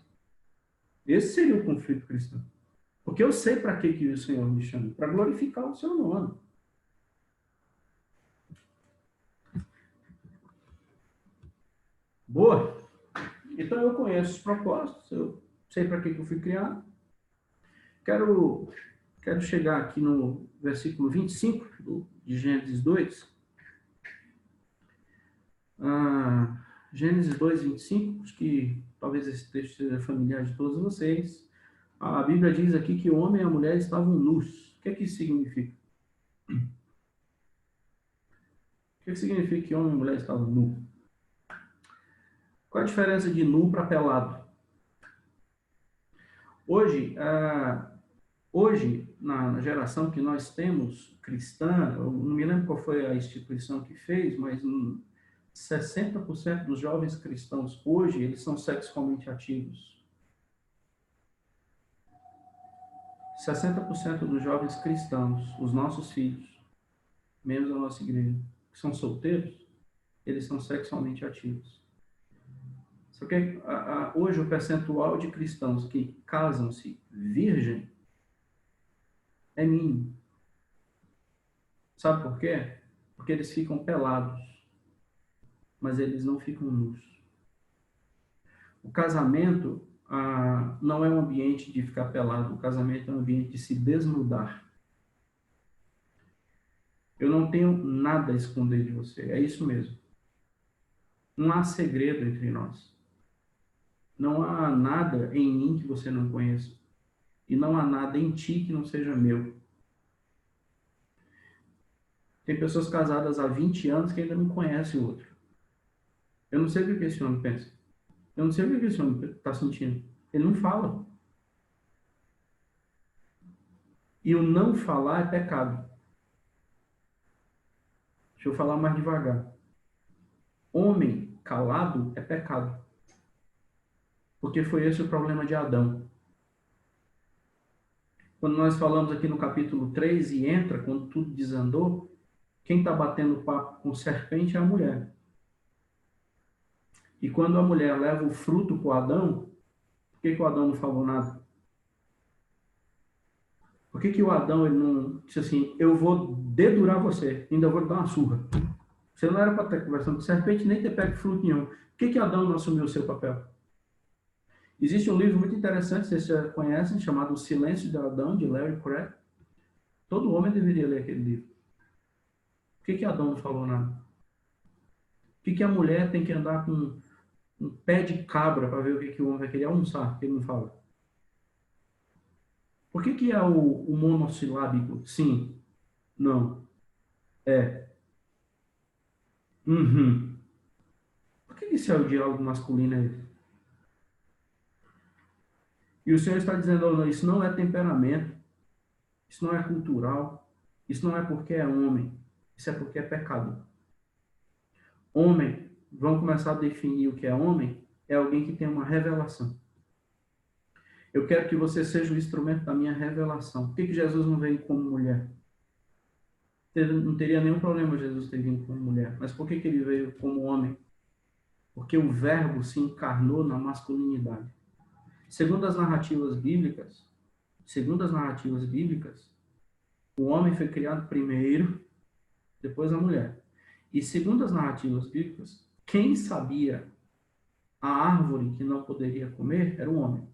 Esse seria o conflito cristão. Porque eu sei para que o Senhor me chama. Para glorificar o seu nome. Boa? Então eu conheço os propósitos. Eu sei para que eu fui criado. Quero chegar aqui no versículo 25 de Gênesis 2. Gênesis 2, 25, acho que talvez esse texto seja familiar de todos vocês. A Bíblia diz aqui que o homem e a mulher estavam nus. O que é que isso significa? O que significa que homem e mulher estavam nus? Qual a diferença de nu para pelado? Hoje, na geração que nós temos, cristã, eu não me lembro qual foi a instituição que fez, mas 60% dos jovens cristãos hoje, eles são sexualmente ativos. 60% dos jovens cristãos, os nossos filhos, membros da nossa igreja, que são solteiros, eles são sexualmente ativos. Só que hoje o percentual de cristãos que casam-se virgem é mínimo. Sabe por quê? Porque eles ficam pelados, mas eles não ficam nus. O casamento não é um ambiente de ficar pelado, o casamento é um ambiente de se desnudar. Eu não tenho nada a esconder de você, é isso mesmo. Não há segredo entre nós. Não há nada em mim que você não conheça. E não há nada em ti que não seja meu. Tem pessoas casadas há 20 anos que ainda não conhecem o outro. Eu não sei o que esse homem pensa. Eu não sei o que esse homem está sentindo. Ele não fala. E o não falar é pecado. Deixa eu falar mais devagar. Homem calado é pecado. Porque foi esse o problema de Adão. Quando nós falamos aqui no capítulo 3 e entra, quando tudo desandou, quem está batendo papo com serpente é a mulher. E quando a mulher leva o fruto para o Adão, por que o Adão não falou nada? Por que o Adão ele não disse assim, eu vou dedurar você, ainda vou lhe dar uma surra? Você não era para estar conversando com serpente, nem ter pego fruto nenhum. Por que Adão não assumiu o seu papel? Existe um livro muito interessante, vocês já conhecem, chamado O Silêncio de Adão, de Larry Craig. Todo homem deveria ler aquele livro. Por que Adão não falou nada? Por que a mulher tem que andar com um pé de cabra para ver o que o homem vai querer almoçar, que ele não fala? Por que é o monossilábico? Sim, não, é, uhum. Por que isso é o diálogo masculino aí? E o Senhor está dizendo, oh, não, isso não é temperamento, isso não é cultural, isso não é porque é homem, isso é porque é pecado. Homem, vamos começar a definir o que é homem, é alguém que tem uma revelação. Eu quero que você seja o instrumento da minha revelação. Por que Jesus não veio como mulher? Não teria nenhum problema Jesus ter vindo como mulher. Mas por que ele veio como homem? Porque o verbo se encarnou na masculinidade. Segundo as narrativas bíblicas, o homem foi criado primeiro, depois a mulher. E segundo as narrativas bíblicas, quem sabia a árvore que não poderia comer era o homem.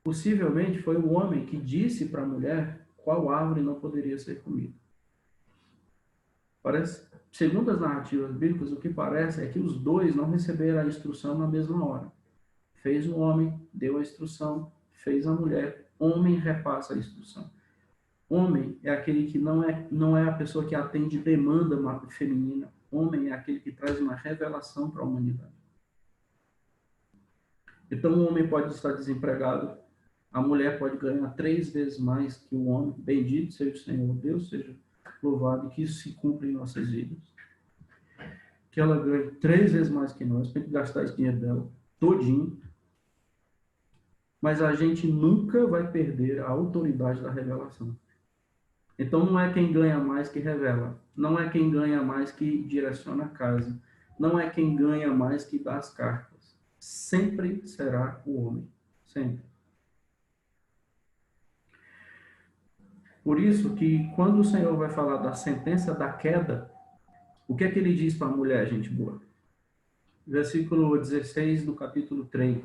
Possivelmente foi o homem que disse para a mulher qual árvore não poderia ser comida. Parece, segundo as narrativas bíblicas, o que parece é que os dois não receberam a instrução na mesma hora. Fez o homem, deu a instrução, fez a mulher, homem repassa a instrução. Homem é aquele que não é a pessoa que atende demanda feminina. Homem é aquele que traz uma revelação para a humanidade. Então, o homem pode estar desempregado, a mulher pode ganhar 3 vezes mais que o homem. Bendito seja o Senhor, Deus seja louvado, que isso se cumpra em nossas vidas. Que ela ganhe 3 vezes mais que nós, tem que gastar esse dinheiro dela todinho. Mas a gente nunca vai perder a autoridade da revelação. Então, não é quem ganha mais que revela. Não é quem ganha mais que direciona a casa. Não é quem ganha mais que dá as cartas. Sempre será o homem. Sempre. Por isso que quando o Senhor vai falar da sentença da queda, o que é que ele diz para a mulher, gente boa? Versículo 16 do capítulo 3.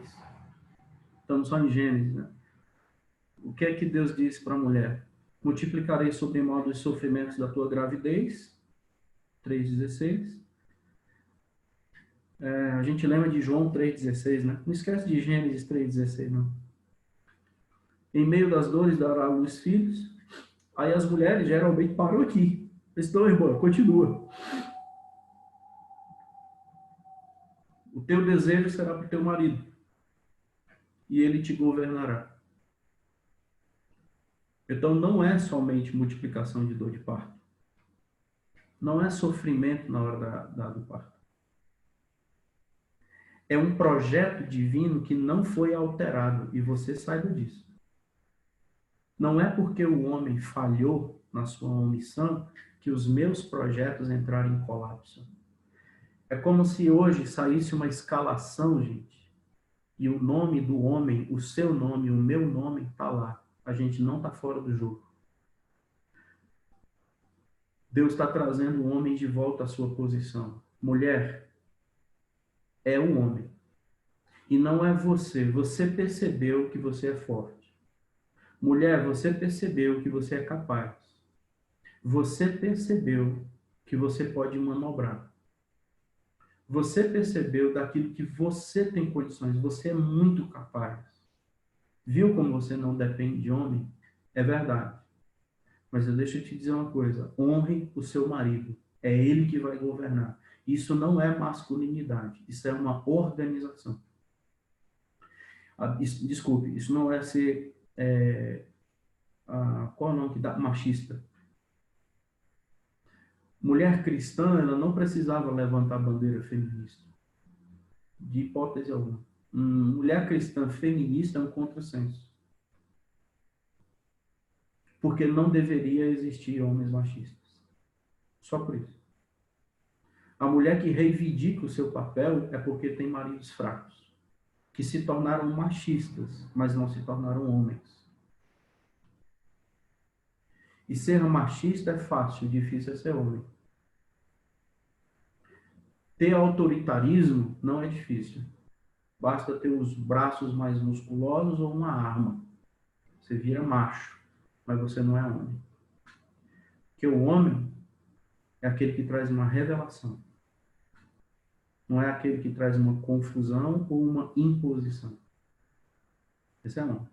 Estamos só em Gênesis, né? O que é que Deus diz para a mulher? Multiplicarei sobremodo os sofrimentos da tua gravidez. 3,16. A gente lembra de João 3,16, né? Não esquece de Gênesis 3,16, não. Em meio das dores dará à luz filhos. Aí as mulheres geralmente param aqui. Então, irmão, continua. O teu desejo será para o teu marido. E ele te governará. Então, não é somente multiplicação de dor de parto. Não é sofrimento na hora do parto. É um projeto divino que não foi alterado. E você saiba disso. Não é porque o homem falhou na sua omissão que os meus projetos entraram em colapso. É como se hoje saísse uma escalação, gente, e o nome do homem, o seu nome, o meu nome está lá. A gente não está fora do jogo. Deus está trazendo o homem de volta à sua posição. Mulher, é o homem. E não é você. Você percebeu que você é forte. Mulher, você percebeu que você é capaz. Você percebeu que você pode manobrar. Você percebeu daquilo que você tem condições, você é muito capaz. Viu como você não depende de homem? É verdade. Mas deixa eu te dizer uma coisa, honre o seu marido. É ele que vai governar. Isso não é masculinidade, isso é uma organização. Desculpe, isso não é ser... qual é o nome que dá? Machista. Mulher cristã, ela não precisava levantar a bandeira feminista. De hipótese alguma. Mulher cristã feminista é um contrassenso. Porque não deveria existir homens machistas. Só por isso. A mulher que reivindica o seu papel é porque tem maridos fracos, que se tornaram machistas, mas não se tornaram homens. E ser machista é fácil, difícil é ser homem. Ter autoritarismo não é difícil. Basta ter os braços mais musculosos ou uma arma. Você vira macho, mas você não é homem. Porque o homem é aquele que traz uma revelação. Não é aquele que traz uma confusão ou uma imposição. Esse é homem.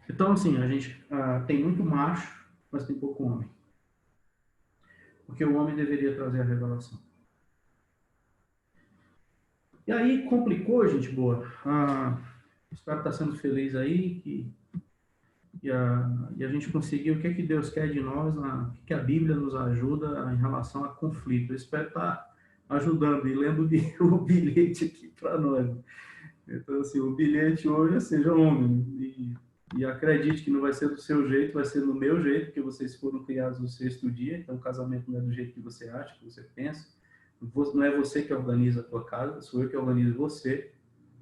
Então, assim, a gente tem muito macho, mas tem pouco homem. Porque o homem deveria trazer a revelação. E aí complicou, gente boa. Espero estar sendo feliz aí, e a gente conseguiu o que é que Deus quer de nós, o que a Bíblia nos ajuda em relação a conflito. Eu espero estar ajudando e lendo o bilhete aqui para nós. Então, assim, o bilhete hoje é seja homem. E acredite que não vai ser do seu jeito, vai ser do meu jeito, porque vocês foram criados no sexto dia, então o casamento não é do jeito que você acha, que você pensa. Não é você que organiza a tua casa, sou eu que organizo você,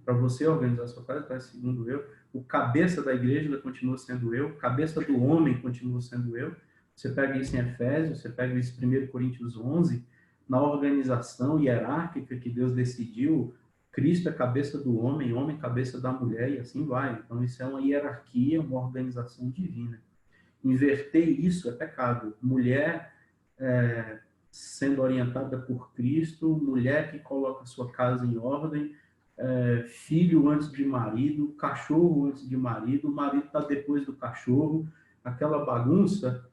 para você organizar a sua casa, tá? Segundo eu. O cabeça da igreja continua sendo eu, cabeça do homem continua sendo eu. Você pega isso em Efésios, você pega isso em 1 Coríntios 11, na organização hierárquica que Deus decidiu, Cristo é cabeça do homem, homem cabeça da mulher, e assim vai. Então, isso é uma hierarquia, uma organização divina. Inverter isso é pecado. Mulher sendo orientada por Cristo, mulher que coloca a sua casa em ordem, filho antes de marido, cachorro antes de marido, o marido está depois do cachorro, aquela bagunça,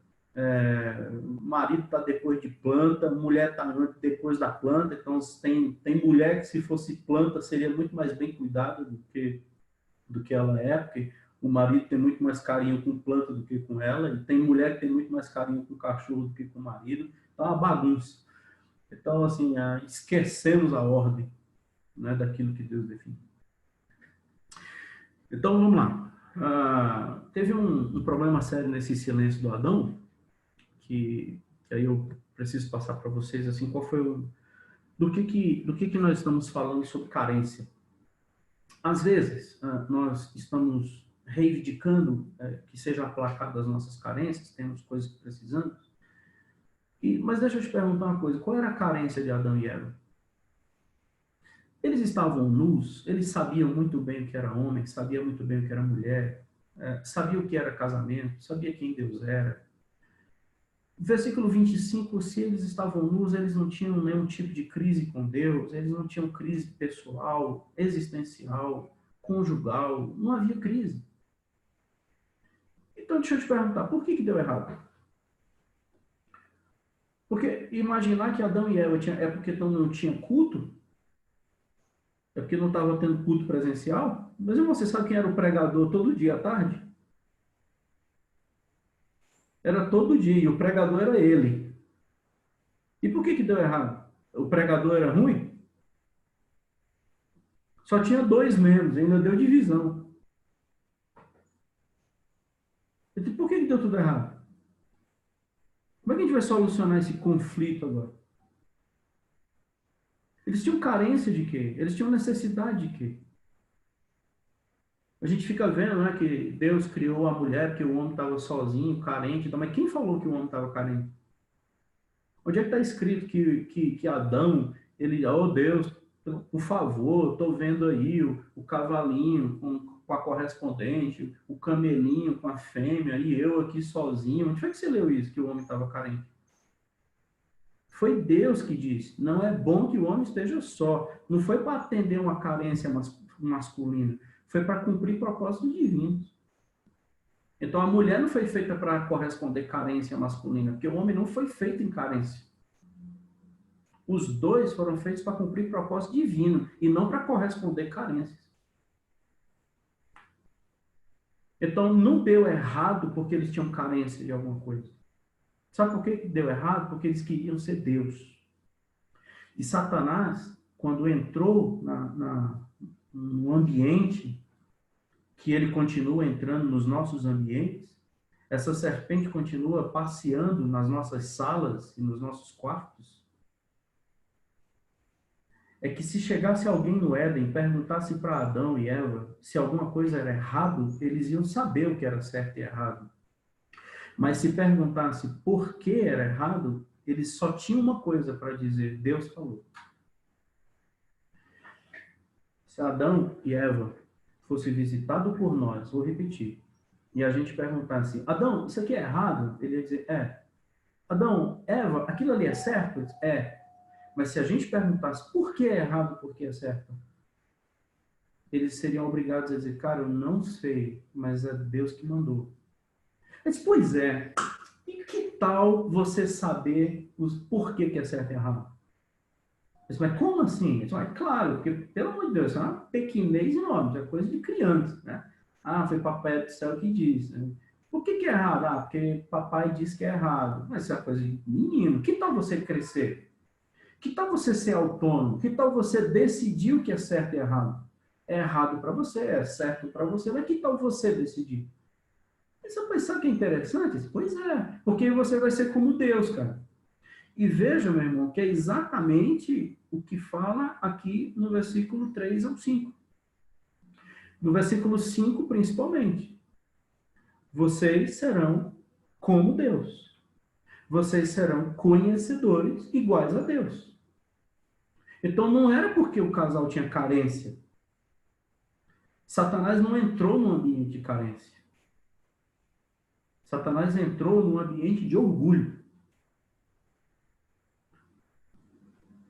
marido está depois de planta, mulher está depois da planta, então tem mulher que se fosse planta seria muito mais bem cuidada do que ela é, porque o marido tem muito mais carinho com planta do que com ela, e tem mulher que tem muito mais carinho com cachorro do que com o marido, então é uma bagunça. Então, assim, esquecemos a ordem, né, daquilo que Deus definiu. Então, vamos lá. Teve um problema sério nesse silêncio do Adão, que aí eu preciso passar para vocês, assim, qual foi do que nós estamos falando sobre carência. Às vezes, nós estamos reivindicando que sejam aplacadas as nossas carências, temos coisas que precisamos, mas deixa eu te perguntar uma coisa, qual era a carência de Adão e Eva? Eles estavam nus, eles sabiam muito bem o que era homem, sabiam muito bem o que era mulher, sabiam o que era casamento, sabiam quem Deus era. Versículo 25, se eles estavam nus, eles não tinham nenhum tipo de crise com Deus, eles não tinham crise pessoal, existencial, conjugal, não havia crise. Então, deixa eu te perguntar, por que deu errado? Porque imaginar que Adão e Eva é porque não tinha culto? É porque não estava tendo culto presencial? Mas você sabe quem era o pregador todo dia à tarde? Era todo dia, e o pregador era ele. E por que deu errado? O pregador era ruim? Só tinha 2 membros, ainda deu divisão. Então, por que deu tudo errado? Como é que a gente vai solucionar esse conflito agora? Eles tinham carência de quê? Eles tinham necessidade de quê? A gente fica vendo, né, que Deus criou a mulher porque o homem estava sozinho, carente. Mas quem falou que o homem estava carente? Onde é que está escrito que Adão, ele, oh Deus, por favor, estou vendo aí o cavalinho com a correspondente, o camelinho com a fêmea, e eu aqui sozinho. Onde foi que você leu isso, que o homem estava carente? Foi Deus que disse, não é bom que o homem esteja só. Não foi para atender uma carência masculina, foi para cumprir propósitos divinos. Então a mulher não foi feita para corresponder carência masculina, porque o homem não foi feito em carência. Os dois foram feitos para cumprir propósito divino e não para corresponder carências. Então não deu errado porque eles tinham carência de alguma coisa. Sabe por que deu errado? Porque eles queriam ser Deus. E Satanás, quando entrou no ambiente, que ele continua entrando nos nossos ambientes, essa serpente continua passeando nas nossas salas e nos nossos quartos, é que se chegasse alguém no Éden e perguntasse para Adão e Eva se alguma coisa era errado, eles iam saber o que era certo e errado. Mas se perguntasse por que era errado, eles só tinham uma coisa para dizer: Deus falou. Se Adão e Eva fossem visitados por nós, vou repetir, e a gente perguntasse: Adão, isso aqui é errado? Ele ia dizer: é. Adão, Eva, aquilo ali é certo? É. Mas se a gente perguntasse por que é errado, por que é certo, eles seriam obrigados a dizer: cara, eu não sei, mas é Deus que mandou. Eu disse: pois é. E que tal você saber os porquê que é certo e errado? Disse: mas como assim? Disse: mas claro, porque, pelo amor de Deus, isso é uma pequenez enorme, isso é coisa de criança, né? Ah, foi papai do céu que disse. Né? Por que é errado? Ah, porque papai disse que é errado. Mas isso é coisa de menino. Que tal você crescer? Que tal você ser autônomo? Que tal você decidir o que é certo e errado? É errado para você, é certo para você, mas que tal você decidir? E você pensar que é interessante? Pois é, porque você vai ser como Deus, cara. E veja, meu irmão, que é exatamente o que fala aqui no versículo 3 ao 5. No versículo 5, principalmente. Vocês serão como Deus. Vocês serão conhecedores iguais a Deus. Então não era porque o casal tinha carência. Satanás não entrou num ambiente de carência. Satanás entrou num ambiente de orgulho.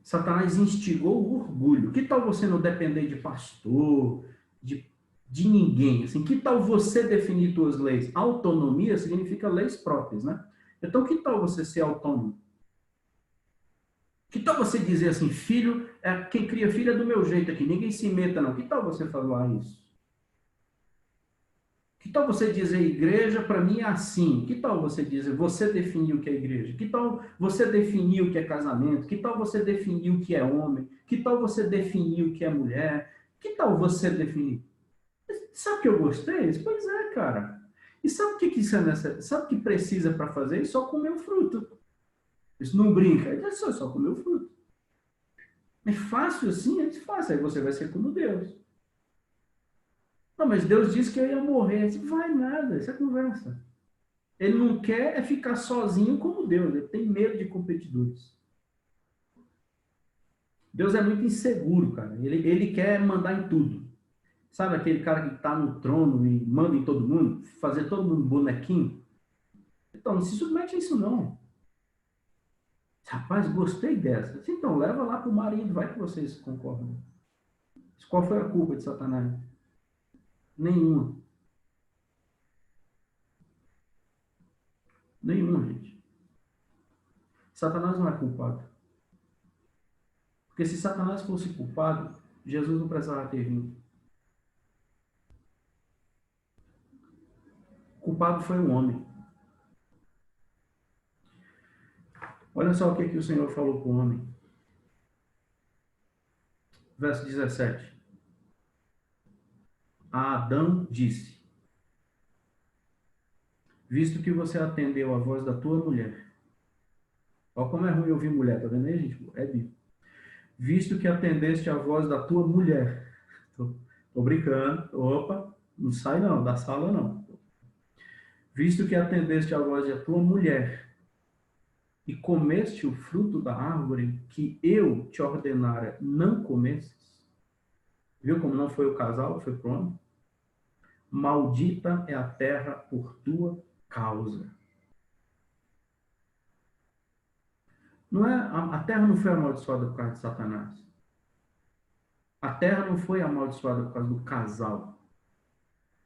Satanás instigou o orgulho. Que tal você não depender de pastor, de ninguém? Assim, que tal você definir suas leis? Autonomia significa leis próprias, né? Então, que tal você ser autônomo? Que tal você dizer assim: filho, quem cria filho é do meu jeito aqui, ninguém se meta não. Que tal você falar isso? Que tal você dizer: igreja para mim é assim? Que tal você dizer: você definiu o que é igreja? Que tal você definir o que é casamento? Que tal você definir o que é homem? Que tal você definir o que é mulher? Que tal você definir? Sabe o que eu gostei? Pois é, cara. E sabe o que isso é necessário? Sabe o que precisa para fazer? Só comer o fruto. Isso não brinca. É só comer o fruto. É fácil assim? É fácil. Aí você vai ser como Deus. Não, mas Deus disse que eu ia morrer. Disse: vai nada, isso é conversa. Ele não quer ficar sozinho como Deus. Ele tem medo de competidores. Deus é muito inseguro, cara. Ele quer mandar em tudo. Sabe aquele cara que está no trono e manda em todo mundo? Fazer todo mundo bonequinho? Então, não se submete a isso, não. Rapaz, gostei dessa. Então, leva lá para o marido. Vai que vocês concordam. Qual foi a culpa de Satanás? Nenhuma. Nenhuma, gente. Satanás não é culpado. Porque se Satanás fosse culpado, Jesus não precisava ter vindo. O culpado foi o homem. Olha só o que o Senhor falou para o homem. Verso 17. A Adão disse: visto que você atendeu a voz da tua mulher. Olha como é ruim ouvir mulher, tá vendo aí, gente? É Bíblia. Visto que atendeste a voz da tua mulher. Tô brincando. Opa, não sai não, da sala não. Visto que atendeste a voz da tua mulher e comeste o fruto da árvore que eu te ordenara não comesses. Viu como não foi o casal, foi pro homem? Maldita é a terra por tua causa. Não é, a terra não foi amaldiçoada por causa de Satanás. A terra não foi amaldiçoada por causa do casal.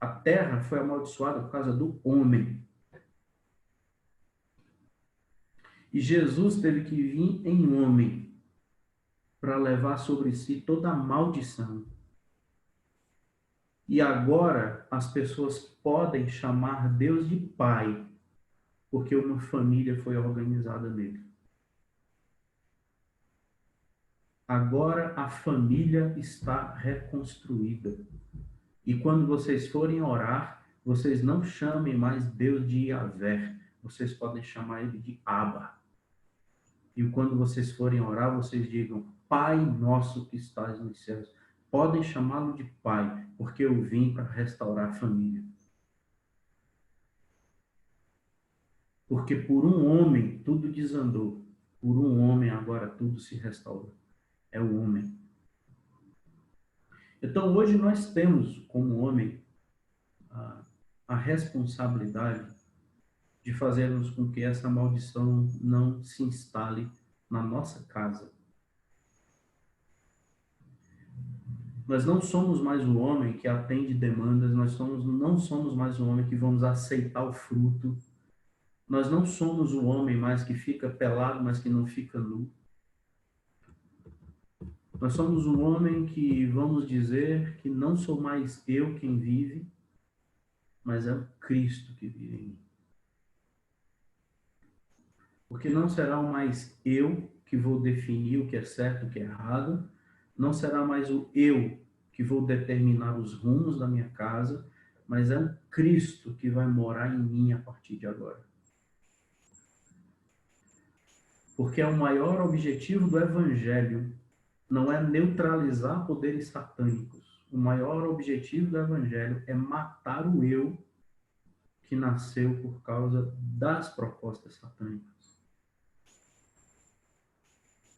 A terra foi amaldiçoada por causa do homem. E Jesus teve que vir em homem para levar sobre si toda a maldição. E agora as pessoas podem chamar Deus de Pai, porque uma família foi organizada nele. Agora a família está reconstruída. E quando vocês forem orar, vocês não chamem mais Deus de Yahvé, vocês podem chamar ele de Abba. E quando vocês forem orar, vocês digam, Pai nosso que estás nos céus. Podem chamá-lo de Pai, porque eu vim para restaurar a família. Porque por um homem tudo desandou. Por um homem agora tudo se restaura. É o homem. Então hoje nós temos como homem a responsabilidade de fazermos com que essa maldição não se instale na nossa casa. Nós não somos mais o homem que atende demandas, não somos mais o homem que vamos aceitar o fruto. Nós não somos o homem mais que fica pelado, mas que não fica nu. Nós somos um homem que vamos dizer que não sou mais eu quem vive, mas é o Cristo que vive em mim. Porque não será mais eu que vou definir o que é certo e o que é errado, não será mais o eu que vou determinar os rumos da minha casa, mas é o Cristo que vai morar em mim a partir de agora. Porque o maior objetivo do Evangelho não é neutralizar poderes satânicos. O maior objetivo do Evangelho é matar o eu que nasceu por causa das propostas satânicas.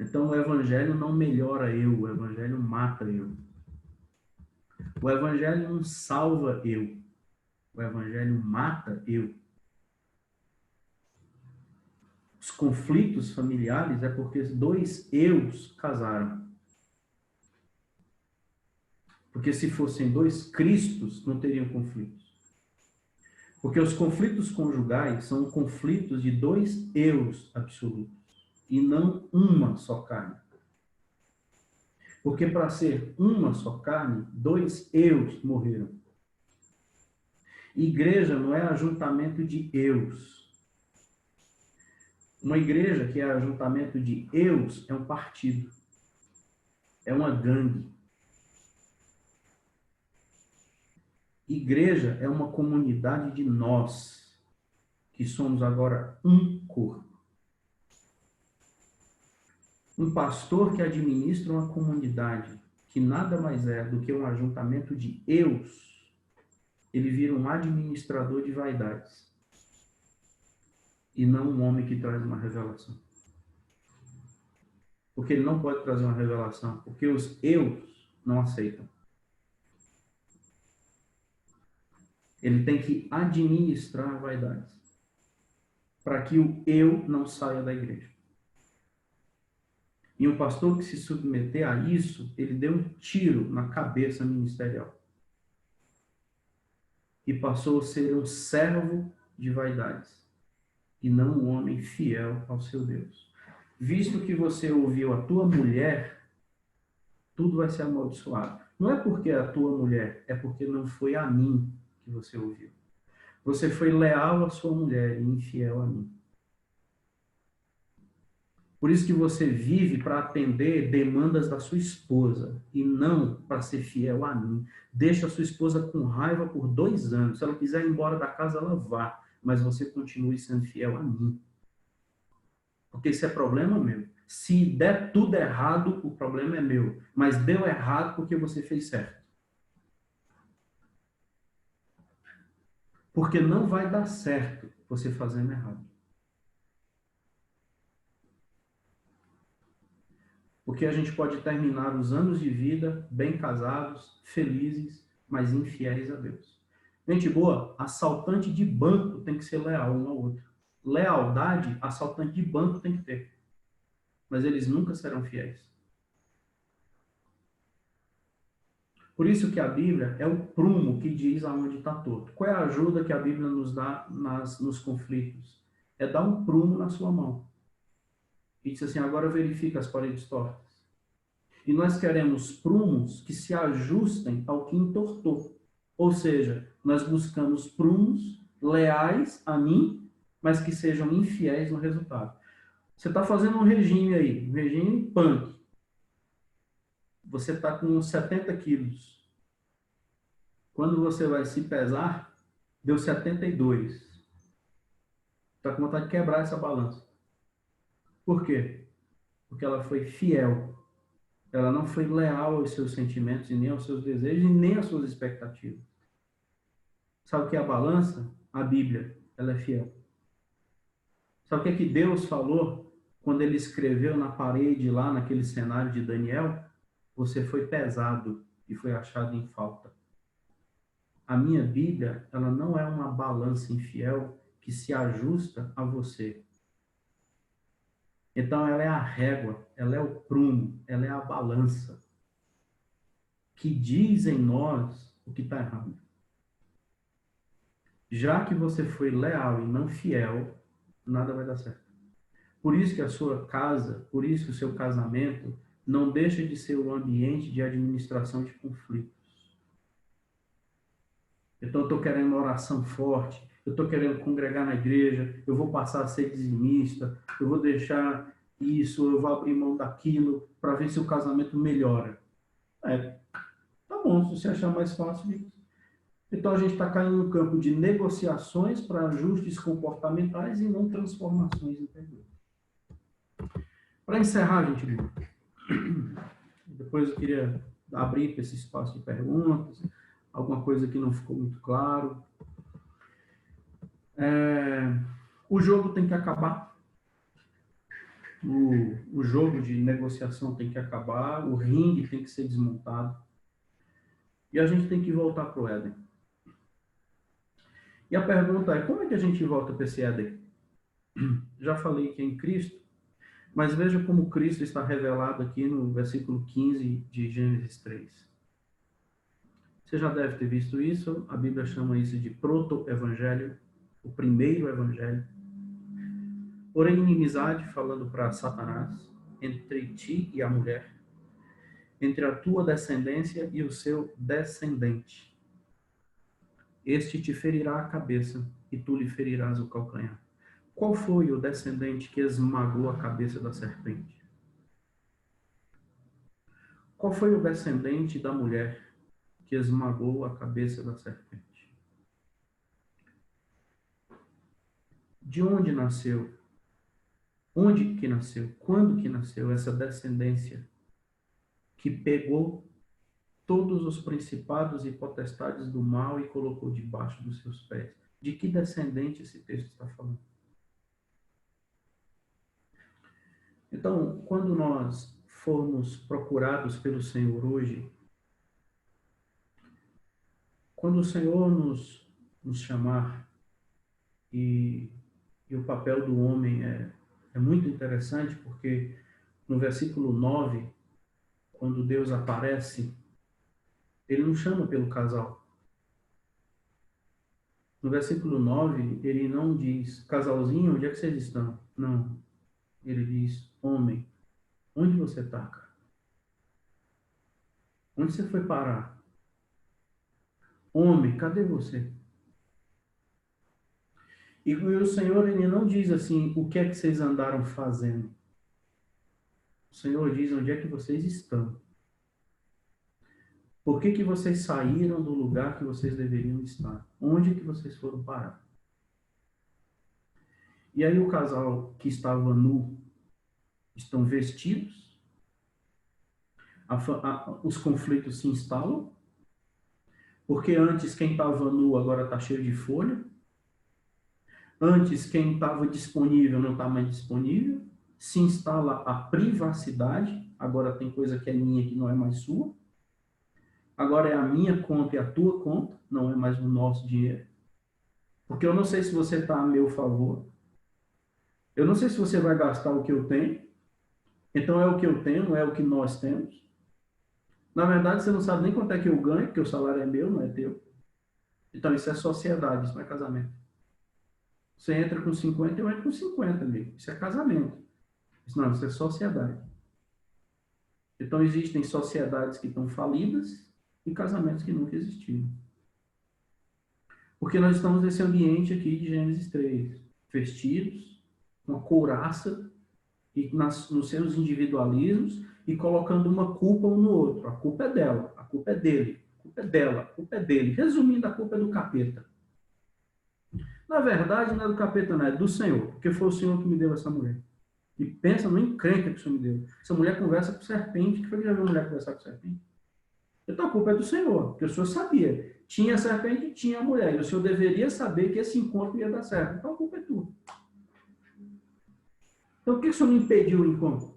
Então o Evangelho não melhora eu, o Evangelho mata eu. O Evangelho não salva eu, o Evangelho mata eu. Os conflitos familiares é porque dois eus casaram. Porque se fossem dois Cristos, não teriam conflitos. Porque os conflitos conjugais são conflitos de dois eus absolutos, e não uma só carne. Porque para ser uma só carne, dois eus morreram. Igreja não é ajuntamento de eus. Uma igreja que é ajuntamento de eus é um partido. É uma gangue. Igreja é uma comunidade de nós, que somos agora um corpo. Um pastor que administra uma comunidade, que nada mais é do que um ajuntamento de eus, ele vira um administrador de vaidades. E não um homem que traz uma revelação. Porque ele não pode trazer uma revelação, porque os eus não aceitam. Ele tem que administrar vaidades, para que o eu não saia da igreja. E um pastor que se submeter a isso, ele deu um tiro na cabeça ministerial. E passou a ser um servo de vaidades, e não um homem fiel ao seu Deus. Visto que você ouviu a tua mulher, tudo vai ser amaldiçoado. Não é porque é a tua mulher, é porque não foi a mim que você ouviu. Você foi leal à sua mulher e infiel a mim. Por isso que você vive para atender demandas da sua esposa e não para ser fiel a mim. Deixa a sua esposa com raiva por 2 anos. Se ela quiser ir embora da casa, ela vá. Mas você continue sendo fiel a mim. Porque isso é problema meu. Se der tudo errado, o problema é meu. Mas deu errado porque você fez certo. Porque não vai dar certo você fazendo errado. Porque a gente pode terminar os anos de vida bem casados, felizes, mas infiéis a Deus. Gente boa, assaltante de banco tem que ser leal um ao outro. Lealdade, assaltante de banco tem que ter. mas eles nunca serão fiéis. Por isso que a Bíblia é o prumo que diz aonde está torto. Qual é a ajuda que a Bíblia nos dá nos conflitos? É dar um prumo na sua mão. E diz assim, agora verifica as paredes tortas. E nós queremos prumos que se ajustem ao que entortou. Ou seja, nós buscamos prumos leais a mim, mas que sejam infiéis no resultado. Você está fazendo um regime aí, um regime punk. Você está com 70 quilos. Quando você vai se pesar, deu 72. Está com vontade de quebrar essa balança. Por quê? Porque ela foi fiel. Ela não foi leal aos seus sentimentos, e nem aos seus desejos, e nem às suas expectativas. Sabe o que é a balança? A Bíblia. Ela é fiel. Sabe o que é que Deus falou quando ele escreveu na parede, lá naquele cenário de Daniel? Você foi pesado e foi achado em falta. A minha Bíblia, ela não é uma balança infiel que se ajusta a você. Então, ela é a régua, ela é o prumo, ela é a balança que diz em nós o que está errado. Já que você foi leal e não fiel, nada vai dar certo. Por isso que a sua casa, por isso que o seu casamento não deixa de ser um ambiente de administração de conflitos. Então, eu estou querendo uma oração forte, eu estou querendo congregar na igreja, eu vou passar a ser dizimista, eu vou deixar isso, eu vou abrir mão daquilo, para ver se o casamento melhora. Tá bom, se você achar mais fácil. Então, a gente está caindo no campo de negociações para ajustes comportamentais e não transformações interiores. Para encerrar, gente, depois eu queria abrir para esse espaço de perguntas, alguma coisa que não ficou muito claro. O jogo tem que acabar. O jogo de negociação tem que acabar, o ringue tem que ser desmontado. E a gente tem que voltar para o Éden. E a pergunta é, como é que a gente volta para esse Éden? Já falei que é em Cristo, mas veja como Cristo está revelado aqui no versículo 15 de Gênesis 3. Você já deve ter visto isso, a Bíblia chama isso de proto-evangelho, o primeiro evangelho. Porém, inimizade, falando para Satanás, entre ti e a mulher, entre a tua descendência e o seu descendente. Este te ferirá a cabeça e tu lhe ferirás o calcanhar. Qual foi o descendente que esmagou a cabeça da serpente? Qual foi o descendente da mulher que esmagou a cabeça da serpente? De onde nasceu? Onde que nasceu? Quando que nasceu essa descendência que pegou todos os principados e potestades do mal e colocou debaixo dos seus pés? De que descendente esse texto está falando? Então, quando nós formos procurados pelo Senhor hoje, quando o Senhor nos chamar, e o papel do homem é muito interessante, porque no versículo 9, quando Deus aparece, ele não chama pelo casal. No versículo 9, ele não diz, casalzinho, onde é que vocês estão? Não. Ele diz, homem, onde você está, cara? Onde você foi parar? Homem, cadê você? E o Senhor, ele não diz assim, o que é que vocês andaram fazendo? O Senhor diz, onde é que vocês estão? Por que que vocês saíram do lugar que vocês deveriam estar? Onde que vocês foram parar? E aí o casal que estava nu estão vestidos, os conflitos se instalam, porque antes quem estava nu agora está cheio de folha, antes quem estava disponível não está mais disponível, se instala a privacidade, agora tem coisa que é minha que não é mais sua, agora é a minha conta e a tua conta, não é mais o nosso dinheiro, porque eu não sei se você está a meu favor, eu não sei se você vai gastar o que eu tenho, Então é o que eu tenho, é o que nós temos. Na verdade, você não sabe nem quanto é que eu ganho, porque o salário é meu, não é teu. Então isso é sociedade, isso não é casamento. Você entra com 50, eu entro com 50, amigo. Isso é casamento. Isso é sociedade. Então existem sociedades que estão falidas e casamentos que nunca existiram. Porque nós estamos nesse ambiente aqui de Gênesis 3, vestidos, uma couraça, e nos seus individualismos, e colocando uma culpa um no outro. A culpa é dela, a culpa é dele, a culpa é dela, a culpa é dele. Resumindo, a culpa é do capeta. Na verdade, não é do capeta, não, é do Senhor, porque foi o Senhor que me deu essa mulher. E pensa no encrenca que o Senhor me deu. Essa mulher conversa com serpente. Que foi que já viu mulher conversar com serpente? Então a culpa é do Senhor, porque o Senhor sabia. Tinha a serpente e tinha a mulher. E o Senhor deveria saber que esse encontro ia dar certo. Então a culpa é tua. Então por que o Senhor não impediu o encontro?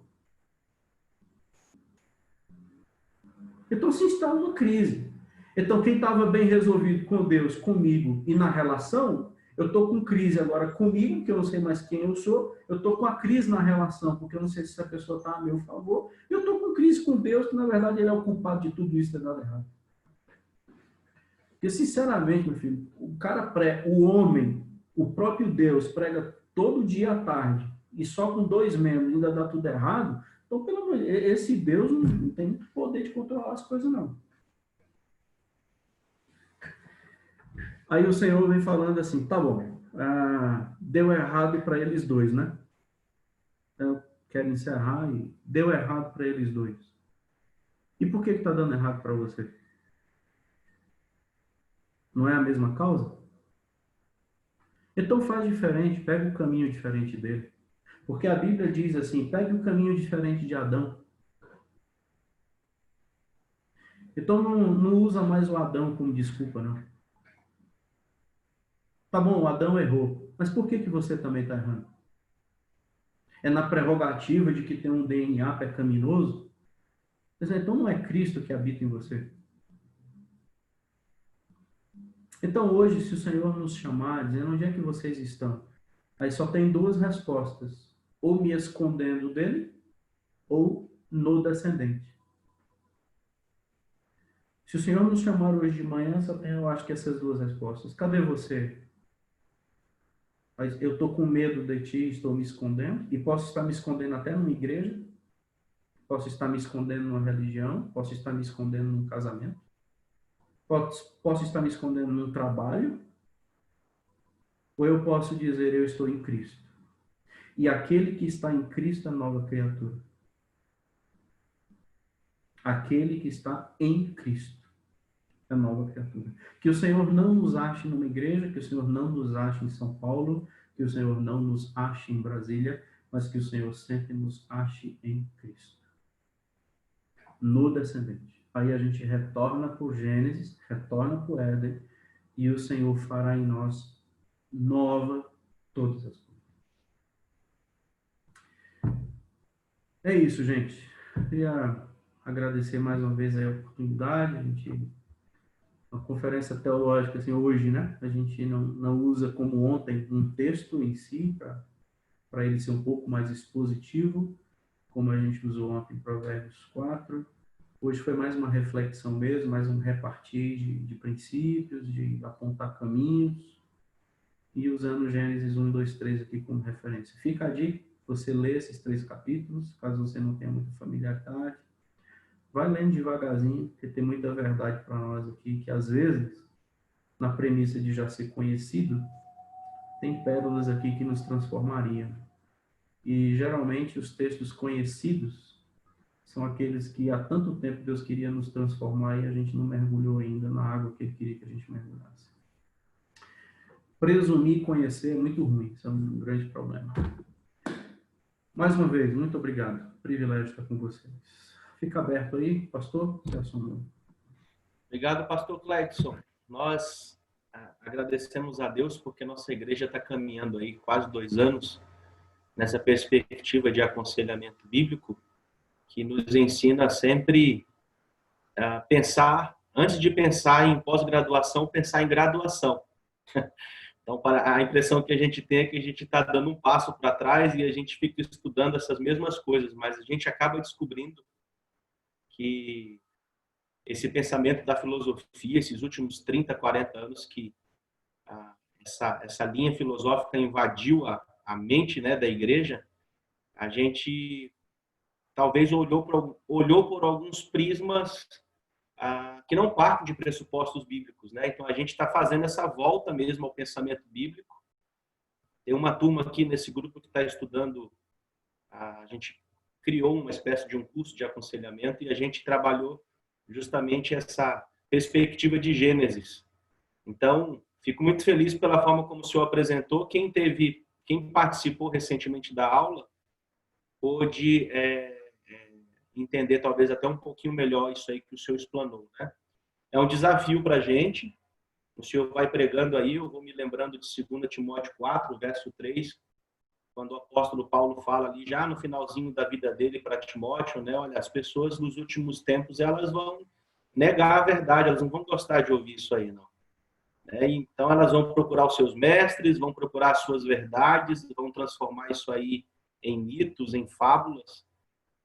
Então se instala uma crise. Então quem estava bem resolvido com Deus, comigo e na relação, eu estou com crise agora comigo, que eu não sei mais quem eu sou. Eu estou com a crise na relação, porque eu não sei se essa pessoa está a meu favor. E eu estou com crise com Deus, que na verdade ele é o culpado de tudo isso ter dado errado. Porque, sinceramente, meu filho, o homem, o próprio Deus, prega todo dia à tarde, e só com 2 membros ainda dá tudo errado. Então, pelo amor de Deus, esse Deus não tem muito poder de controlar as coisas, não. Aí o Senhor vem falando assim, tá bom, deu errado para eles dois, né? Eu quero encerrar e deu errado para eles dois. E por que está dando errado para você? Não é a mesma causa? Então faz diferente, pega um caminho diferente dele. Porque a Bíblia diz assim, pegue um caminho diferente de Adão. Então não usa mais o Adão como desculpa, não. Tá bom, o Adão errou. Mas por que você também está errando? É na prerrogativa de que tem um DNA pecaminoso? Então não é Cristo que habita em você. Então hoje, se o Senhor nos chamar, dizendo onde é que vocês estão, aí só tem 2 respostas. Ou me escondendo dele, ou no descendente. Se o Senhor nos chamar hoje de manhã, só tem, eu acho que essas 2 respostas. Cadê você? Eu estou com medo de ti, estou me escondendo, e posso estar me escondendo até numa igreja, posso estar me escondendo numa religião, posso estar me escondendo num casamento, posso estar me escondendo num trabalho, ou eu posso dizer, eu estou em Cristo. E aquele que está em Cristo é nova criatura. Aquele que está em Cristo é nova criatura. Que o Senhor não nos ache numa igreja, que o Senhor não nos ache em São Paulo, que o Senhor não nos ache em Brasília, mas que o Senhor sempre nos ache em Cristo. No descendente. Aí a gente retorna por Gênesis, retorna por Éden, e o Senhor fará em nós nova todas as coisas. É isso, gente. Queria agradecer mais uma vez a oportunidade. A gente, uma conferência teológica assim, hoje, né? A gente não usa como ontem um texto em si, para ele ser um pouco mais expositivo, como a gente usou ontem em Provérbios 4. Hoje foi mais uma reflexão mesmo, mais um repartir de princípios, de apontar caminhos, e usando Gênesis 1, 2, 3 aqui como referência. Fica a dica, você lê esses 3 capítulos, caso você não tenha muita familiaridade. Vai lendo devagarzinho, porque tem muita verdade para nós aqui, que às vezes, na premissa de já ser conhecido, tem pérolas aqui que nos transformariam. E geralmente os textos conhecidos são aqueles que há tanto tempo Deus queria nos transformar e a gente não mergulhou ainda na água que Ele queria que a gente mergulhasse. Presumir conhecer é muito ruim, isso é um grande problema. Mais uma vez, muito obrigado. Privilégio estar com vocês. Fica aberto aí, pastor. Obrigado, pastor Cleidson. Nós agradecemos a Deus porque nossa igreja está caminhando aí quase 2 anos nessa perspectiva de aconselhamento bíblico, que nos ensina sempre a pensar, antes de pensar em pós-graduação, pensar em graduação. Então, a impressão que a gente tem é que a gente está dando um passo para trás e a gente fica estudando essas mesmas coisas, mas a gente acaba descobrindo que esse pensamento da filosofia, esses últimos 30, 40 anos que essa linha filosófica invadiu a mente, né, da igreja, a gente talvez olhou por alguns prismas que não partem de pressupostos bíblicos, né? Então a gente está fazendo essa volta mesmo ao pensamento bíblico. Tem uma turma aqui nesse grupo que está estudando, a gente criou uma espécie de um curso de aconselhamento e a gente trabalhou justamente essa perspectiva de Gênesis. Então, fico muito feliz pela forma como o senhor apresentou. Quem participou recentemente da aula pôde entender talvez até um pouquinho melhor isso aí que o senhor explanou, né? É um desafio para a gente. O senhor vai pregando aí, eu vou me lembrando de 2 Timóteo 4, verso 3, quando o apóstolo Paulo fala ali, já no finalzinho da vida dele para Timóteo, né? Olha, as pessoas nos últimos tempos, elas vão negar a verdade, elas não vão gostar de ouvir isso aí, não. Então, elas vão procurar os seus mestres, vão procurar as suas verdades, vão transformar isso aí em mitos, em fábulas.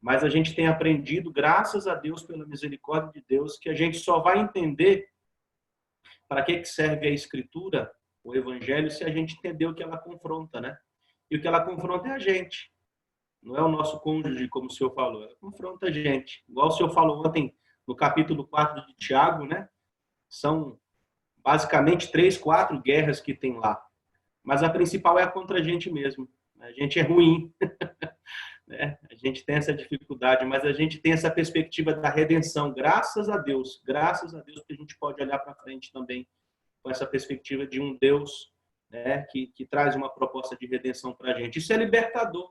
Mas a gente tem aprendido, graças a Deus, pela misericórdia de Deus, que a gente só vai entender para que serve a Escritura, o Evangelho, se a gente entender o que ela confronta, né? E o que ela confronta é a gente. Não é o nosso cônjuge, como o senhor falou. Ela confronta a gente. Igual o senhor falou ontem, no capítulo 4 de Tiago, né? São basicamente 3, 4 guerras que tem lá. Mas a principal é contra a gente mesmo. A gente é ruim. Né? A gente tem essa dificuldade, mas a gente tem essa perspectiva da redenção, graças a Deus que a gente pode olhar para frente também com essa perspectiva de um Deus, né, que traz uma proposta de redenção para a gente. Isso é libertador,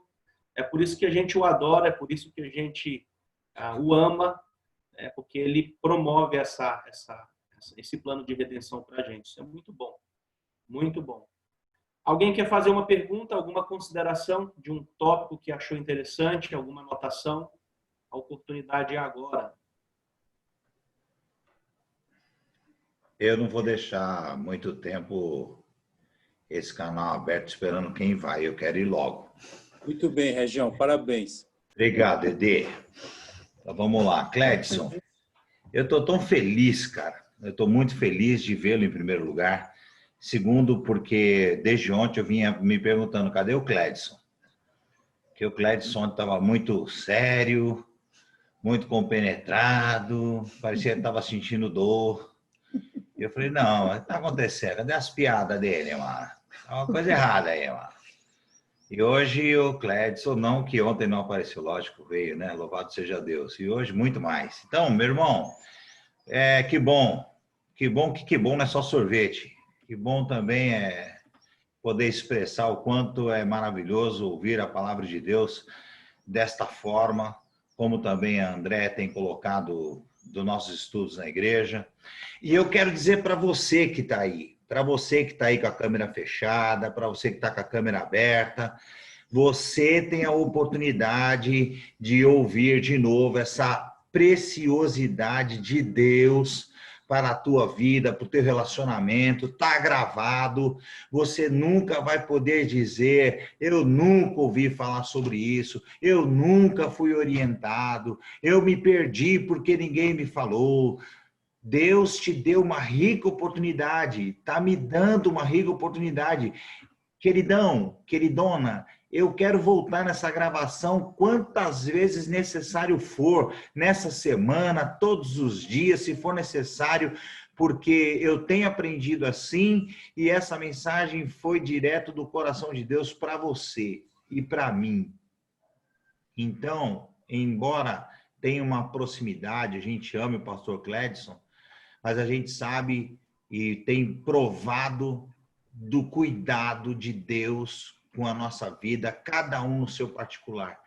é por isso que a gente o adora, é por isso que a gente o ama, porque ele promove esse plano de redenção para a gente. Isso é muito bom, muito bom. Alguém quer fazer uma pergunta, alguma consideração de um tópico que achou interessante, alguma anotação? A oportunidade é agora. Eu não vou deixar muito tempo esse canal aberto esperando quem vai. Eu quero ir logo. Muito bem, Região. Parabéns. Obrigado, Edê. Então, vamos lá. Cledson, eu estou tão feliz, cara. Eu estou muito feliz de vê-lo em primeiro lugar. Segundo, porque desde ontem eu vinha me perguntando, cadê o Cledson? Porque o Cledson estava muito sério, muito compenetrado, parecia que estava sentindo dor. Eu falei, não, o que está acontecendo? Cadê as piadas dele, mano? É uma coisa errada aí, mano. E hoje o Cledson, não que ontem não apareceu, lógico, veio, né? Louvado seja Deus. E hoje muito mais. Então, meu irmão, que bom. Que bom não é só sorvete. Que bom também é poder expressar o quanto é maravilhoso ouvir a palavra de Deus desta forma, como também a André tem colocado dos nossos estudos na igreja. E eu quero dizer para você que está aí, com a câmera fechada, para você que está com a câmera aberta, você tem a oportunidade de ouvir de novo essa preciosidade de Deus para a tua vida, para o teu relacionamento, está gravado, você nunca vai poder dizer, eu nunca ouvi falar sobre isso, eu nunca fui orientado, eu me perdi porque ninguém me falou. Deus te deu uma rica oportunidade, está me dando uma rica oportunidade. Queridão, queridona, eu quero voltar nessa gravação quantas vezes necessário for, nessa semana, todos os dias, se for necessário, porque eu tenho aprendido assim e essa mensagem foi direto do coração de Deus para você e para mim. Então, embora tenha uma proximidade, a gente ama o pastor Cledson, mas a gente sabe e tem provado do cuidado de Deus com a nossa vida, cada um no seu particular.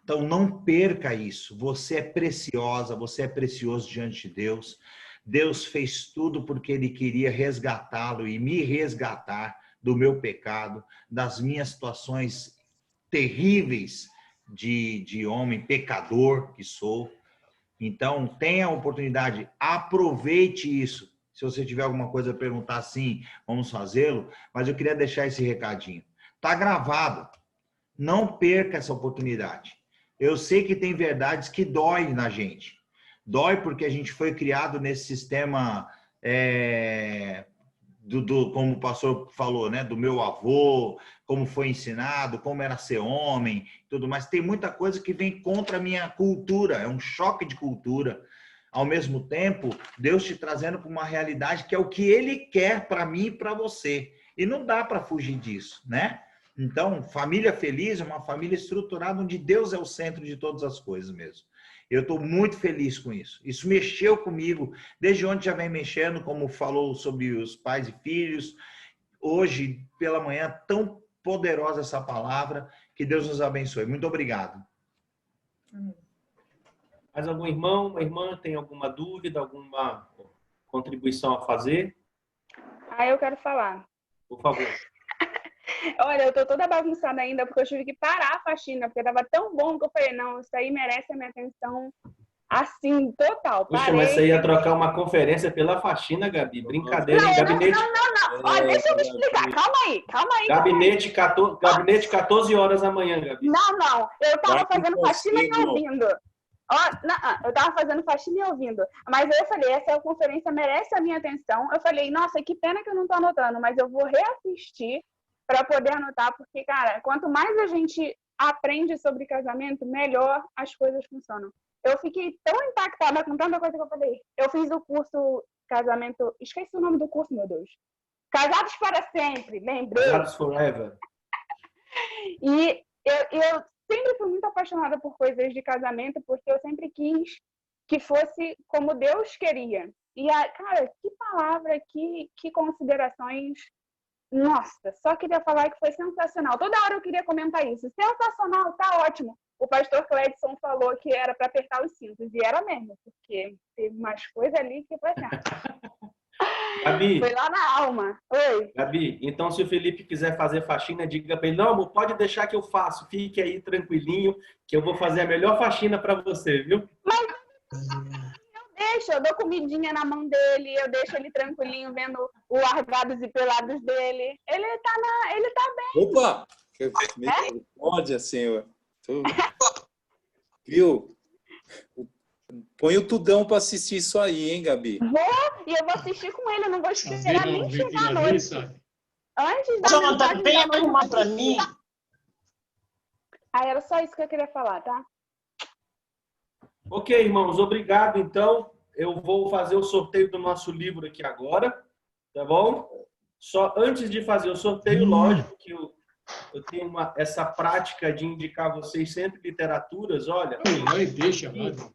Então, não perca isso. Você é preciosa, você é precioso diante de Deus. Deus fez tudo porque Ele queria resgatá-lo e me resgatar do meu pecado, das minhas situações terríveis de homem pecador que sou. Então, tenha a oportunidade, aproveite isso. Se você tiver alguma coisa a perguntar, sim, vamos fazê-lo. Mas eu queria deixar esse recadinho. Está gravado. Não perca essa oportunidade. Eu sei que tem verdades que doem na gente. Dói porque a gente foi criado nesse sistema, como o pastor falou, né? Do meu avô, como foi ensinado, como era ser homem, tudo mais. Tem muita coisa que vem contra a minha cultura. É um choque de cultura. Ao mesmo tempo, Deus te trazendo para uma realidade que é o que Ele quer para mim e para você. E não dá para fugir disso, né? Então, família feliz é uma família estruturada onde Deus é o centro de todas as coisas mesmo. Eu estou muito feliz com isso. Isso mexeu comigo, desde ontem já vem mexendo, como falou sobre os pais e filhos. Hoje, pela manhã, tão poderosa essa palavra, que Deus nos abençoe. Muito obrigado. Mais algum irmão, uma irmã tem alguma dúvida, alguma contribuição a fazer? Eu quero falar. Por favor. Olha, eu tô toda bagunçada ainda porque eu tive que parar a faxina, porque tava tão bom que eu falei, não, isso aí merece a minha atenção, assim, total. Puxa, Parei, mas você ia trocar uma conferência pela faxina, Gabi? Brincadeira, hein? Não. Gabinete... Olha, deixa eu me explicar, calma aí. Gabinete 14 horas amanhã, Gabi. Não, eu tava fazendo faxina e ouvindo. Eu tava fazendo faxina e ouvindo. Mas aí eu falei, essa conferência merece a minha atenção. Eu falei, nossa, que pena que eu não tô anotando, mas eu vou reassistir para poder anotar, porque, cara, quanto mais a gente aprende sobre casamento, melhor as coisas funcionam. Eu fiquei tão impactada com tanta coisa que eu falei. Eu fiz o curso casamento... Esqueci o nome do curso, meu Deus. Casados para sempre, lembrei. Casados forever. E eu sempre fui muito apaixonada por coisas de casamento, porque eu sempre quis que fosse como Deus queria. E, cara, que palavra, que considerações... Nossa, só queria falar que foi sensacional. Toda hora eu queria comentar isso. Sensacional, tá ótimo. O pastor Cledson falou que era para apertar os cintos. E era mesmo, porque teve umas coisas ali que foi assim. Gabi, foi lá na alma. Oi. Gabi, então se o Felipe quiser fazer faxina, diga para ele, não, amor, pode deixar que eu faço. Fique aí tranquilinho, que eu vou fazer a melhor faxina para você, viu? Eu dou comidinha na mão dele, eu deixo ele tranquilinho vendo o Largados e Pelados dele. Ele tá bem. Opa! Pode, assim, viu? Põe o Tudão para assistir isso aí, hein, Gabi? E eu vou assistir com ele, eu não vou esperar nem chegar à noite. Antes da mensagem bem arrumar para mim. Era só isso que eu queria falar, tá? Ok, irmãos, obrigado, então. Eu vou fazer o sorteio do nosso livro aqui agora, tá bom? Só antes de fazer o sorteio, lógico que eu tenho essa prática de indicar a vocês sempre literaturas, olha. Deixa, mano.